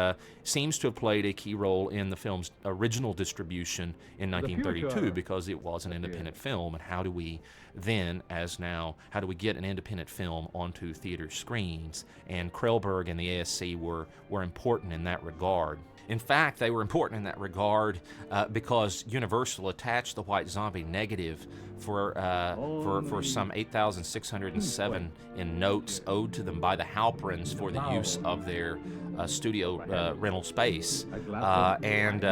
seems to have played a key role in the film's original distribution in 1932 because it was an independent film. And how do we then, as now, how do we get an independent film onto theater screens? And Krellberg and the ASC were important in that regard. In fact, they were important in that regard because Universal attached the White Zombie negative for some 8,607 in notes owed to them by the Halperins for the use of their studio rental space, and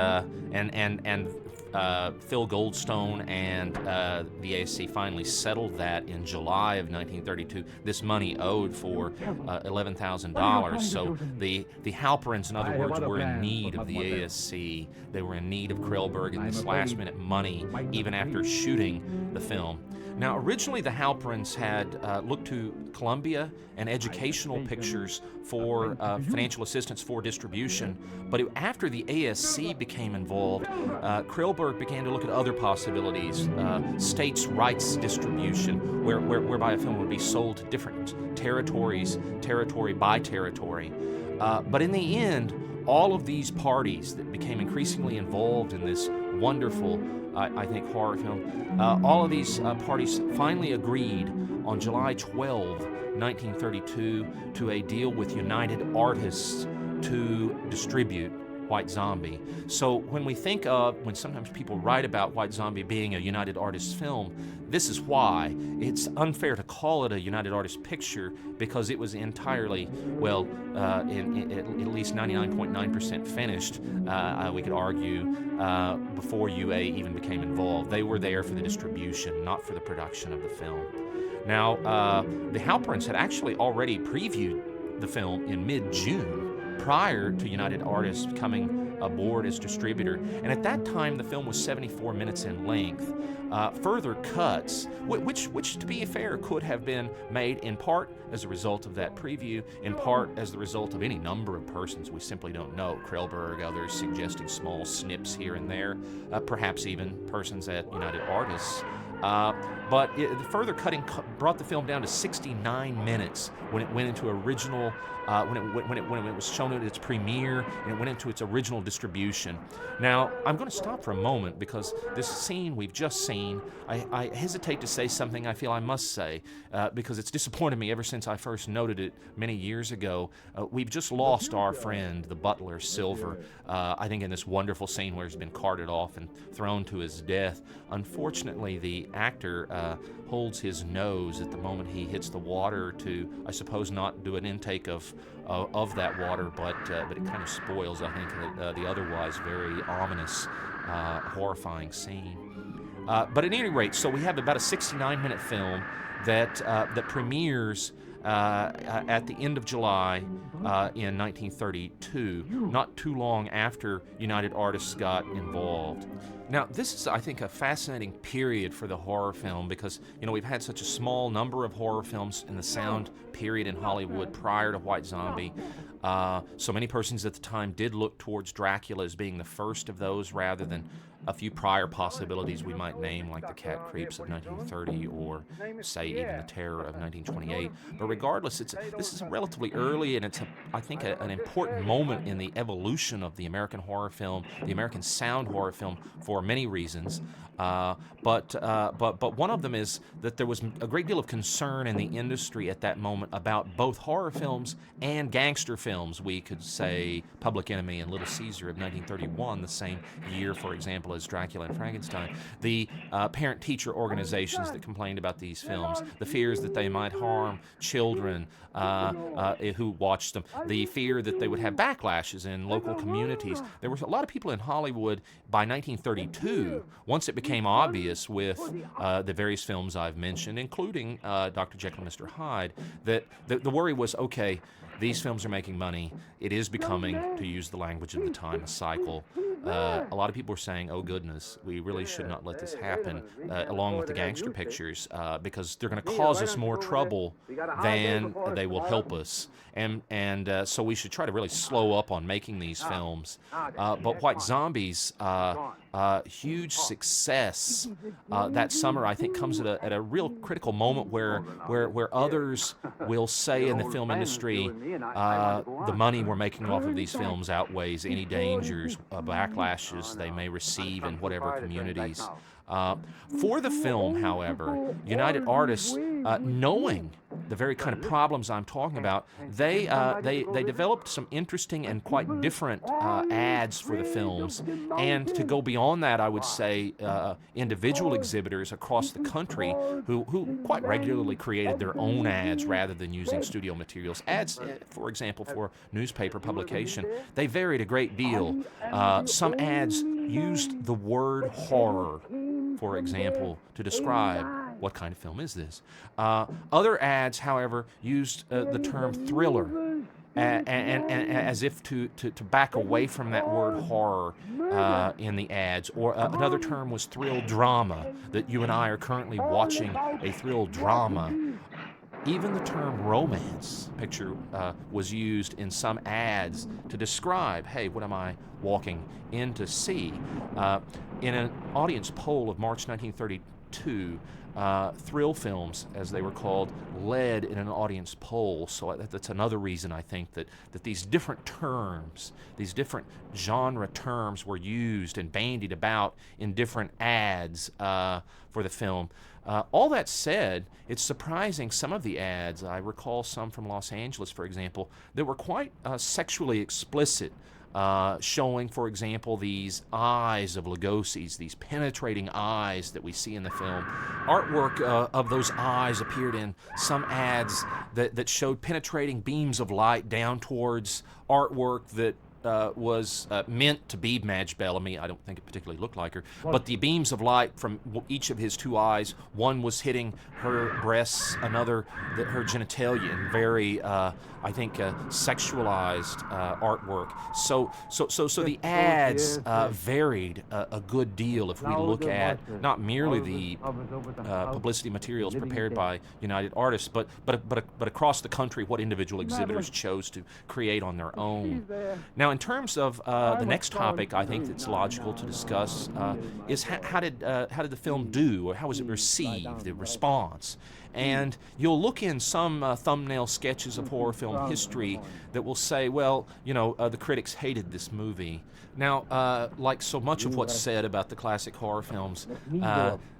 Phil Goldstone and the ASC finally settled that in July of 1932. This money owed for $11,000. So the Halperins, in other words, were in need of the ASC. They were in need of Krellberg and this last-minute money, even after shooting the film. Now, originally the Halperins had looked to Columbia and Educational Pictures for financial assistance for distribution, but after the ASC became involved, Krellberg began to look at other possibilities, states' rights distribution, whereby a film would be sold to different territories, territory by territory. But in the end, all of these parties that became increasingly involved in this wonderful, I think, horror film, all of these parties finally agreed on July 12, 1932, to a deal with United Artists to distribute White Zombie. So when sometimes people write about White Zombie being a United Artists film, this is why. It's unfair to call it a United Artists picture because it was entirely, at least 99.9% finished, we could argue, before UA even became involved. They were there for the distribution, not for the production of the film. Now, the Halperins had actually already previewed the film in mid-June, prior to United Artists coming aboard as distributor. And at that time, the film was 74 minutes in length. Further cuts, which to be fair, could have been made in part as a result of that preview, in part as the result of any number of persons we simply don't know. Krellberg, others suggesting small snips here and there, perhaps even persons at United Artists. But the further cutting brought the film down to 69 minutes when it went into original, when it was shown at its premiere and it went into its original distribution. Now, I'm going to stop for a moment because this scene we've just seen, I hesitate to say something I feel I must say because it's disappointed me ever since I first noted it many years ago. We've just lost our friend, the butler, Silver, I think in this wonderful scene where he's been carted off and thrown to his death. Unfortunately, the actor holds his nose at the moment he hits the water to, I suppose, not do an intake of that water, but it kind of spoils, I think, the otherwise very ominous, horrifying scene. But at any rate, so we have about a 69-minute film that premieres at the end of July in 1932, not too long after United Artists got involved. Now, this is, I think, a fascinating period for the horror film because, we've had such a small number of horror films in the sound period in Hollywood prior to White Zombie. So many persons at the time did look towards Dracula as being the first of those rather than a few prior possibilities we might name, like The Cat Creeps of 1930 or, say, even The Terror of 1928. But regardless, this is relatively early, and it's, I think, an important moment in the evolution of the American horror film, the American sound horror film, for many reasons. But one of them is that there was a great deal of concern in the industry at that moment about both horror films and gangster films. We could say Public Enemy and Little Caesar of 1931, the same year, for example, as Dracula and Frankenstein. The parent-teacher organizations that complained about these films, the fears that they might harm children who watched them, the fear that they would have backlashes in local communities. There was a lot of people in Hollywood by 1932, once it became obvious with the various films I've mentioned, including Dr. Jekyll and Mr. Hyde, that the worry was, okay, these films are making money. It is becoming, to use the language of the time, a cycle. A lot of people were saying, oh goodness, we really should not let this happen, along with the gangster pictures, because they're going to cause us more trouble than they will help us. And so we should try to really slow up on making these films. But White Zombies, huge success that summer, I think, comes at a real critical moment where others will say in the film industry, the money we're making off of these films outweighs any dangers, backlashes they may receive in whatever communities. For the film, however, United Artists, knowing the very kind of problems I'm talking about, they developed some interesting and quite different ads for the films. And to go beyond that, I would say individual exhibitors across the country who quite regularly created their own ads rather than using studio materials. Ads, for example, for newspaper publication, they varied a great deal. Some ads used the word horror, for example, to describe what kind of film is this. Other ads, however, used the term thriller, and as if to back away from that word horror in the ads. Or another term was thrill drama, that you and I are currently watching a thrill drama. Even the term romance picture was used in some ads to describe, hey, what am I walking in to see? In an audience poll of March 1932, thrill films, as they were called, led in an audience poll. So that's another reason I think that these different terms, these different genre terms were used and bandied about in different ads for the film. All that said, it's surprising some of the ads, I recall some from Los Angeles, for example, that were quite sexually explicit. Showing, for example, these eyes of Lugosi's, these penetrating eyes that we see in the film. Artwork of those eyes appeared in some ads that showed penetrating beams of light down towards artwork that was meant to be Madge Bellamy. I don't think it particularly looked like her. But the beams of light from each of his two eyes, one was hitting her breasts, another her genitalia, in very, I think, sexualized artwork. So the ads varied a good deal if we look at not merely the publicity materials prepared by United Artists, but across the country what individual exhibitors chose to create on their own. Now, in terms of the next topic, I think that's logical to discuss is how did the film do, or how was it received, the response? And you'll look in some thumbnail sketches of horror film history that will say, well, the critics hated this movie. Now, like so much of what's said about the classic horror films,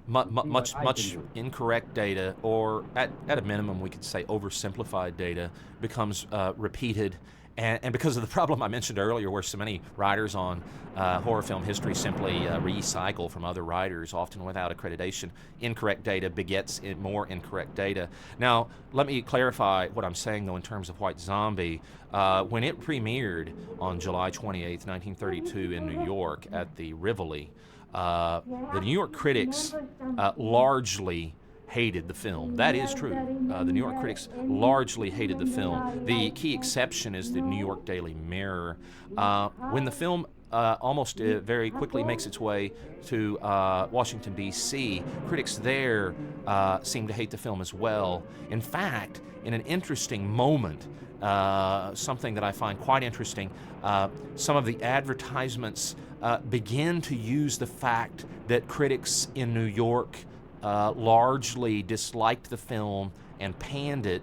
much incorrect data, or at a minimum we could say oversimplified data, becomes repeated. And because of the problem I mentioned earlier, where so many writers on horror film history simply recycle from other writers, often without accreditation, incorrect data begets more incorrect data. Now, let me clarify what I'm saying, though, in terms of White Zombie. When it premiered on July 28, 1932 in New York at the Rivoli, the New York critics largely hated the film. That is true. The New York critics largely hated the film. The key exception is the New York Daily Mirror. When the film almost very quickly makes its way to Washington, D.C., critics there seem to hate the film as well. In fact, in an interesting moment, something that I find quite interesting, some of the advertisements begin to use the fact that critics in New York largely disliked the film and panned it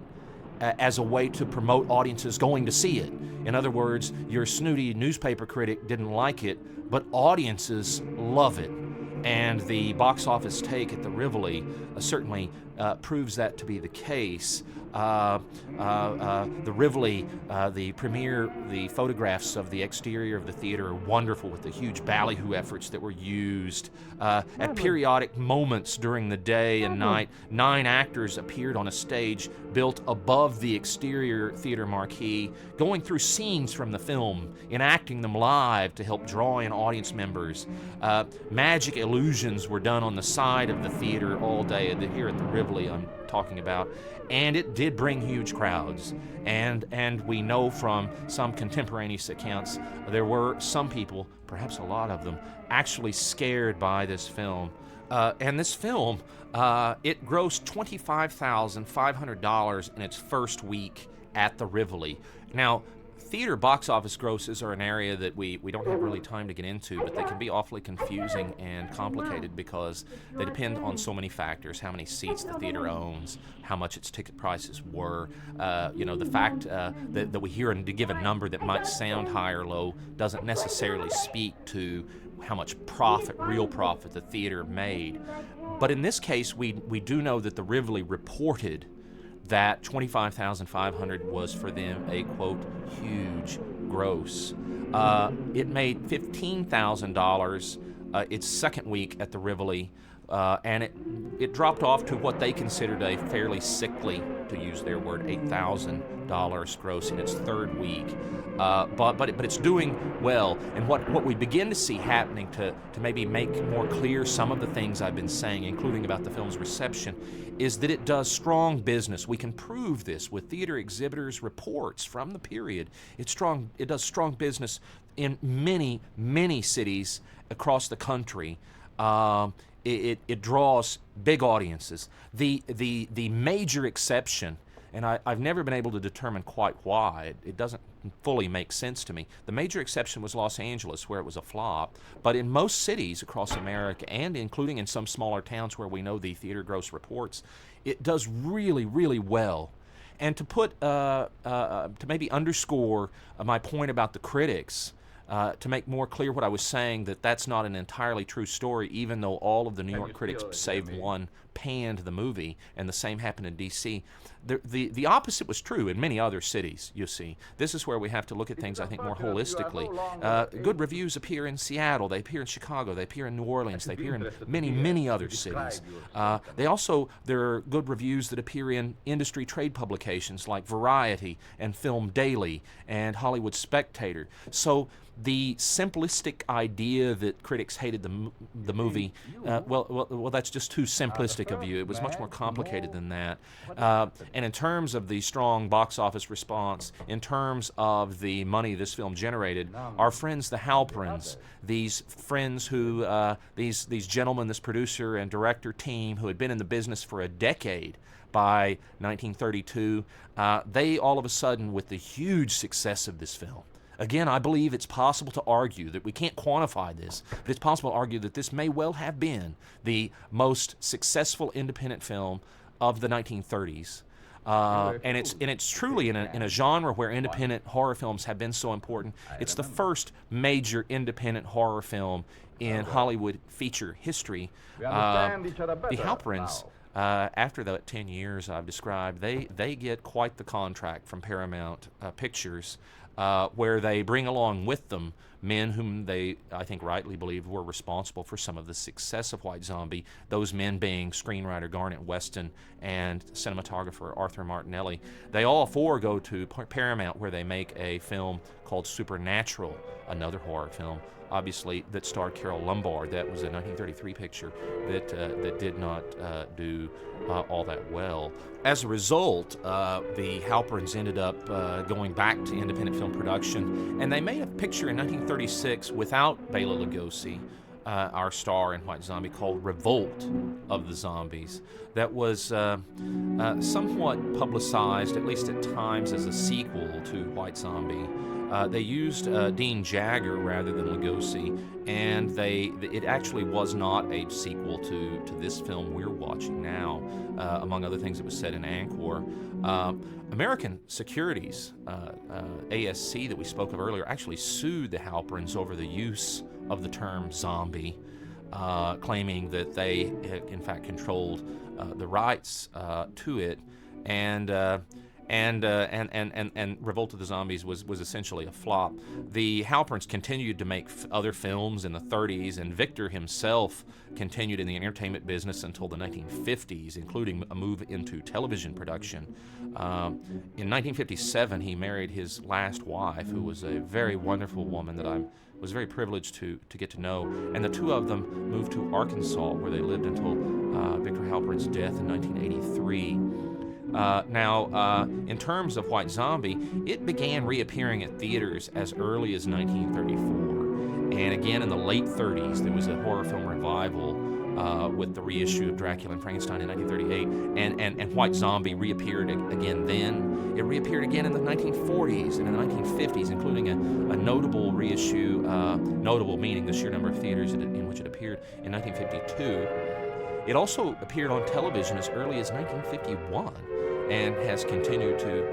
as a way to promote audiences going to see it. In other words, your snooty newspaper critic didn't like it, but audiences love it. And the box office take at the Rivoli certainly proves that to be the case. The Rivoli, the premiere, the photographs of the exterior of the theater are wonderful, with the huge ballyhoo efforts that were used. At periodic moments during the day and night, 9 actors appeared on a stage built above the exterior theater marquee, going through scenes from the film, enacting them live to help draw in audience members. Magic illusions were done on the side of the theater all day, here at the Rivoli I'm talking about, and it did bring huge crowds. And we know from some contemporaneous accounts there were some people, perhaps a lot of them, actually scared by this film. And this film, it grossed $25,500 in its first week at the Rivoli. Now, theater box office grosses are an area that we don't have really time to get into, but they can be awfully confusing and complicated because they depend on so many factors: how many seats the theater owns, how much its ticket prices were. The fact that we hear and to give a number that might sound high or low doesn't necessarily speak to how much profit, real profit, the theater made. But in this case, we do know that the Rivoli reported that $25,500 was for them a, quote, huge gross. It made $15,000 its second week at the Rivoli. and it dropped off to what they considered a fairly sickly, to use their word, $8,000 gross in its third week. But it's doing well, and what we begin to see happening to maybe make more clear some of the things I've been saying, including about the film's reception, is that it does strong business. We can prove this with theater exhibitors' reports from the period. It does strong business in many cities across the country. It draws big audiences. The major exception, and I've never been able to determine quite why, it doesn't fully make sense to me. The major exception was Los Angeles, where it was a flop. But in most cities across America, and including in some smaller towns where we know the theater gross reports, it does really, really well. And to put to maybe underscore my point about the critics, to make more clear what I was saying, that's not an entirely true story, even though all of the New York critics, save one, panned the movie, and the same happened in D.C. The opposite was true in many other cities, you see. This is where we have to look at things, I think, more holistically. Good reviews appear in Seattle, they appear in Chicago, they appear in New Orleans, they appear in many other cities. There are good reviews that appear in industry trade publications like Variety and Film Daily and Hollywood Spectator. So the simplistic idea that critics hated the movie, well, that's just too simplistic a view. It was much more complicated than that. And in terms of the strong box office response, in terms of the money this film generated, our friends the Halperins, these friends who, these gentlemen, this producer and director team who had been in the business for a decade by 1932, they all of a sudden, with the huge success of this film, again, I believe it's possible to argue that we can't quantify this, but it's possible to argue that this may well have been the most successful independent film of the 1930s. And it's truly in a genre where independent horror films have been so important. It's the first major independent horror film in Hollywood feature history. The Halperins, after the 10 years I've described, they get quite the contract from Paramount Pictures, where they bring along with them men whom they, I think, rightly believed were responsible for some of the success of White Zombie, those men being screenwriter Garnett Weston and cinematographer Arthur Martinelli. They all four go to Paramount, where they make a film called Supernatural, another horror film, obviously, that starred Carole Lombard. That was a 1933 picture that did not do all that well. As a result, the Halperins ended up going back to independent film production, and they made a picture in 1936 without Bela Lugosi, our star in White Zombie, called Revolt of the Zombies, that was somewhat publicized, at least at times, as a sequel to White Zombie. They used Dean Jagger rather than Lugosi, and it actually was not a sequel to this film we're watching now. Among other things, it was set in Angkor. American Securities, ASC, that we spoke of earlier, actually sued the Halperins over the use of the term zombie, claiming that they had, in fact, controlled the rights to it, and Revolt of the Zombies was essentially a flop. The Halperins continued to make other films in the 30s, and Victor himself continued in the entertainment business until the 1950s, including a move into television production. In 1957, he married his last wife, who was a very wonderful woman that I was very privileged to get to know, and the two of them moved to Arkansas, where they lived until Victor Halperin's death in 1983. Now, in terms of White Zombie, it began reappearing at theaters as early as 1934. And again, in the late 30s, there was a horror film revival with the reissue of Dracula and Frankenstein in 1938. And White Zombie reappeared again then. It reappeared again in the 1940s and in the 1950s, including a notable reissue, notable meaning the sheer number of theaters in which it appeared, in 1952. It also appeared on television as early as 1951 and has continued to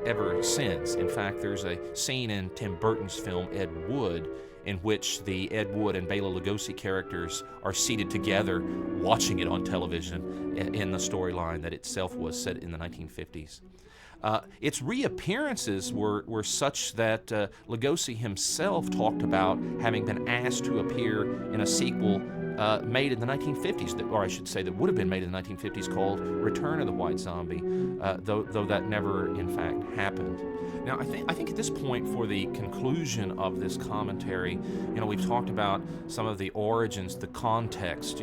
ever since. In fact, there's a scene in Tim Burton's film Ed Wood in which the Ed Wood and Bela Lugosi characters are seated together watching it on television in the storyline that itself was set in the 1950s. Its reappearances were such that Lugosi himself talked about having been asked to appear in a sequel made in the 1950s, or I should say that would have been made in the 1950s, called Return of the White Zombie, though that never in fact happened. Now, I think at this point, for the conclusion of this commentary, we've talked about some of the origins, the context,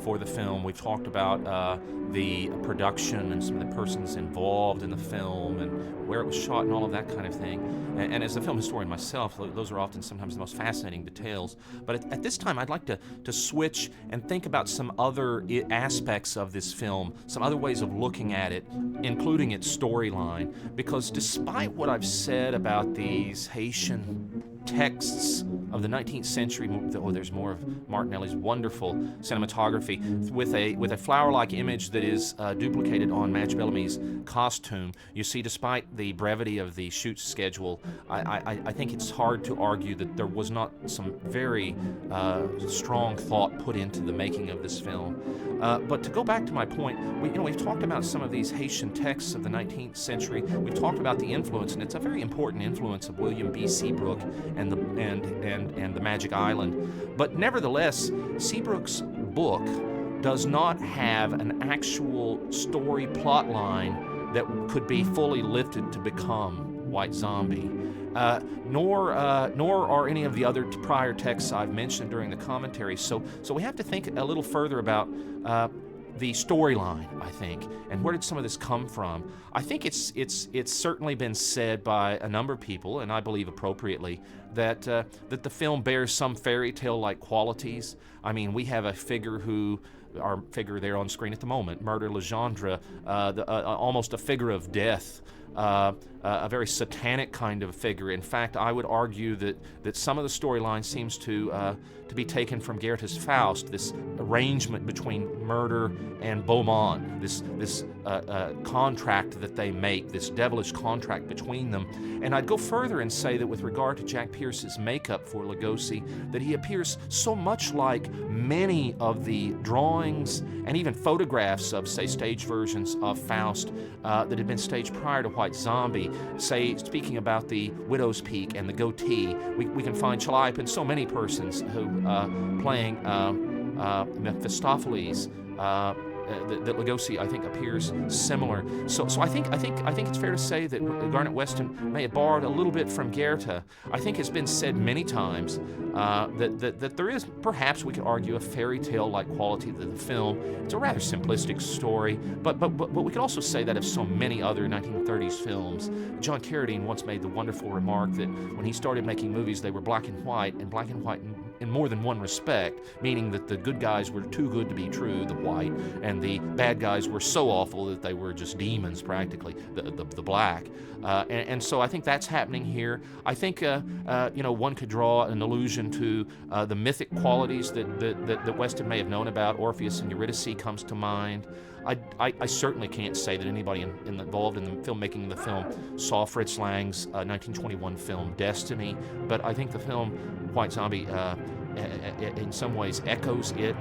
for the film. We've talked about the production and some of the persons involved in the film and where it was shot and all of that kind of thing. And as a film historian myself, those are often sometimes the most fascinating details. But at this time, I'd like to switch and think about some other aspects of this film, some other ways of looking at it, including its storyline. Because despite what I've said about these Haitian texts of the 19th century, there's more of Martinelli's wonderful cinematography with a flower-like image that is duplicated on Madge Bellamy's costume. You see, despite the brevity of the shoot schedule, I think it's hard to argue that there was not some very strong thought put into the making of this film. But to go back to my point, we've talked about some of these Haitian texts of the 19th century. We've talked about the influence, and it's a very important influence of William B. Seabrook and the Magic Island. But nevertheless, Seabrook's book does not have an actual story plot line that could be fully lifted to become White Zombie. Nor are any of the other prior texts I've mentioned during the commentary. So we have to think a little further about the storyline, I think, and where did some of this come from? I think it's certainly been said by a number of people, and I believe appropriately, that the film bears some fairy tale-like qualities. I mean, we have a figure our figure there on screen at the moment, Murder Legendre, almost a figure of death. A very satanic kind of figure. In fact, I would argue that some of the storyline seems to be taken from Goethe's Faust, this arrangement between murder and Beaumont, this contract that they make, this devilish contract between them. And I'd go further and say that with regard to Jack Pierce's makeup for Lugosi, that he appears so much like many of the drawings and even photographs of, say, stage versions of Faust that had been staged prior to White Zombie. Say, speaking about the Widow's Peak and the goatee, we can find Calliope and so many persons who playing Mephistopheles. That Lugosi, I think, appears similar. So I think it's fair to say that Garnett Weston may have borrowed a little bit from Goethe. I think it's been said many times that there is, perhaps we could argue, a fairy tale-like quality to the film. It's a rather simplistic story, but we could also say that of so many other 1930s films. John Carradine once made the wonderful remark that when he started making movies, they were black and white in more than one respect, meaning that the good guys were too good to be true, the white, and the bad guys were so awful that they were just demons, practically, the black. And so I think that's happening here. I think one could draw an allusion to the mythic qualities that Weston may have known about. Orpheus and Eurydice comes to mind. I certainly can't say that anybody involved in the filmmaking of the film saw Fritz Lang's 1921 film Destiny, but I think the film White Zombie in some ways echoes it.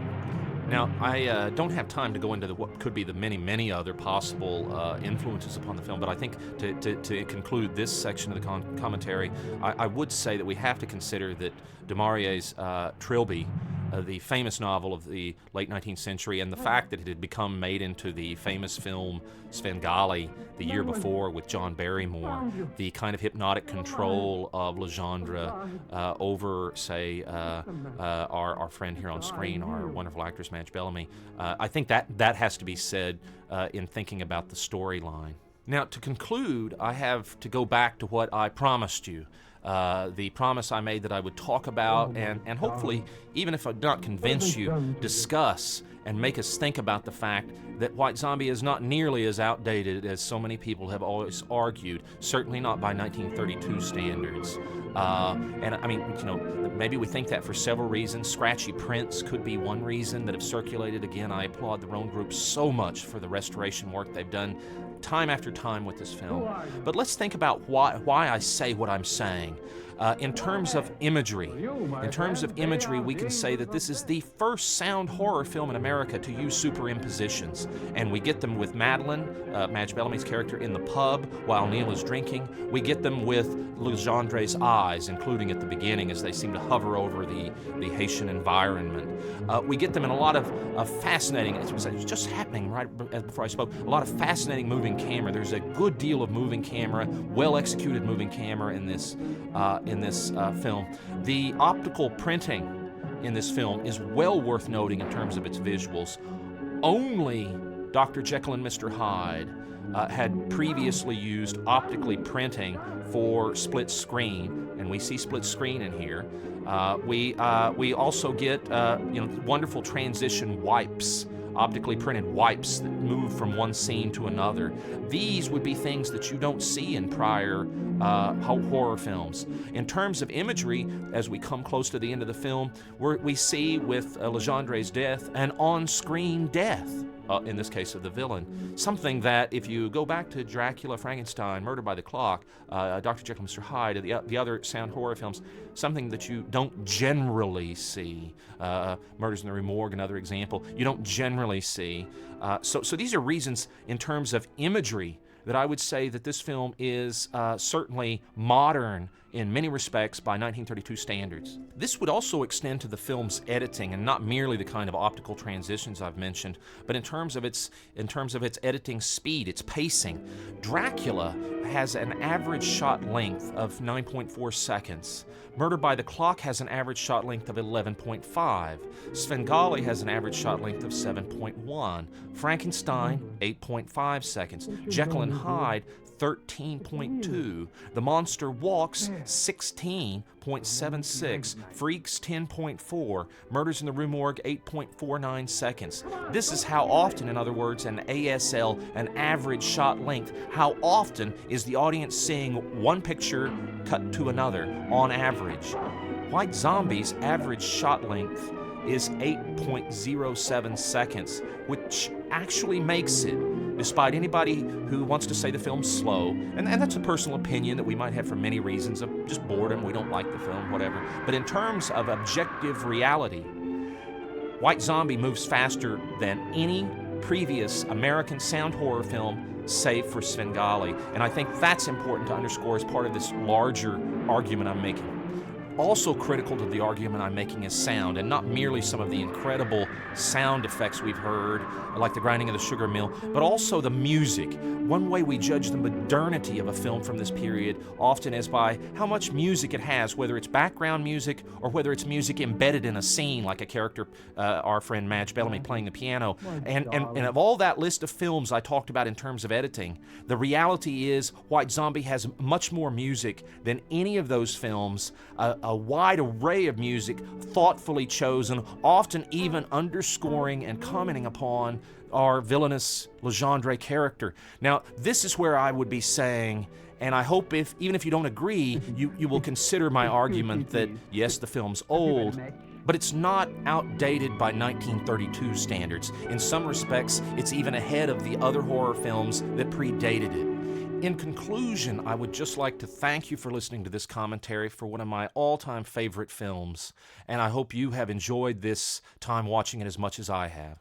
Now, I don't have time to go into what could be the many other possible influences upon the film, but I think to conclude this section of the commentary, I would say that we have to consider that du Maurier's Trilby, the famous novel of the late 19th century, and the fact that it had become made into the famous film Svengali the year before with John Barrymore, the kind of hypnotic control of Legendre over, say, our friend here on screen, our wonderful actress Madge Bellamy. I think that has to be said in thinking about the storyline. Now, to conclude, I have to go back to what I promised you. The promise I made that I would talk about and hopefully, even if I do not convince you, discuss and make us think about the fact that White Zombie is not nearly as outdated as so many people have always argued, certainly not by 1932 standards. And I mean, maybe we think that for several reasons. Scratchy prints could be one reason that have circulated. Again, I applaud the Rhone Group so much for the restoration work they've done time after time with this film. But let's think about why I say what I'm saying. In terms of imagery, we can say that this is the first sound horror film in America to use superimpositions. scenes, and we get them with Madeline, Madge Bellamy's character, in the pub while Neil is drinking. We get them with Legendre's eyes, including at the beginning as they seem to hover over the Haitian environment. We get them in a lot of fascinating, it was just happening right before I spoke, a lot of fascinating moving camera. There's a good deal of moving camera, well-executed moving camera in this film. The optical printing in this film is well worth noting in terms of its visuals. Only Dr. Jekyll and Mr. Hyde had previously used optically printing for split screen, and we see split screen in here. We also get wonderful transition wipes, optically printed wipes that move from one scene to another. These would be things that you don't see in prior horror films. In terms of imagery, as we come close to the end of the film, we see with Legendre's death an on-screen death. In this case of the villain. Something that, if you go back to Dracula, Frankenstein, Murder by the Clock, Dr. Jekyll and Mr. Hyde, the other sound horror films, something that you don't generally see. Murders in the Rue Morgue, another example, you don't generally see. So these are reasons in terms of imagery that I would say that this film is certainly modern in many respects by 1932 standards. This would also extend to the film's editing, and not merely the kind of optical transitions I've mentioned, but in terms of its editing speed, its pacing. Dracula has an average shot length of 9.4 seconds. Murder by the Clock has an average shot length of 11.5. Svengali has an average shot length of 7.1. Frankenstein, 8.5 seconds. Jekyll and Hyde, 13.2. The Monster Walks, 16.76. Freaks, 10.4. Murders in the Rue Morgue, 8.49 seconds. This is how often, in other words, an ASL, an average shot length, how often is the audience seeing one picture cut to another on average. White Zombie's average shot length is 8.07 seconds, which actually makes it, despite anybody who wants to say the film's slow, and that's a personal opinion that we might have for many reasons of just boredom, we don't like the film, whatever. But in terms of objective reality, White Zombie moves faster than any previous American sound horror film, save for Svengali. And I think that's important to underscore as part of this larger argument I'm making. Also critical to the argument I'm making is sound, and not merely some of the incredible sound effects we've heard, like the grinding of the sugar mill, but also the music. One way we judge the modernity of a film from this period often is by how much music it has, whether it's background music or whether it's music embedded in a scene, like a character, our friend Madge Bellamy playing the piano. And of all that list of films I talked about in terms of editing, the reality is White Zombie has much more music than any of those films, a wide array of music, thoughtfully chosen, often even underscoring and commenting upon our villainous Legendre character. Now, this is where I would be saying, and I hope even if you don't agree, you will consider my argument that, yes, the film's old, but it's not outdated by 1932 standards. In some respects, it's even ahead of the other horror films that predated it. In conclusion, I would just like to thank you for listening to this commentary for one of my all-time favorite films, and I hope you have enjoyed this time watching it as much as I have.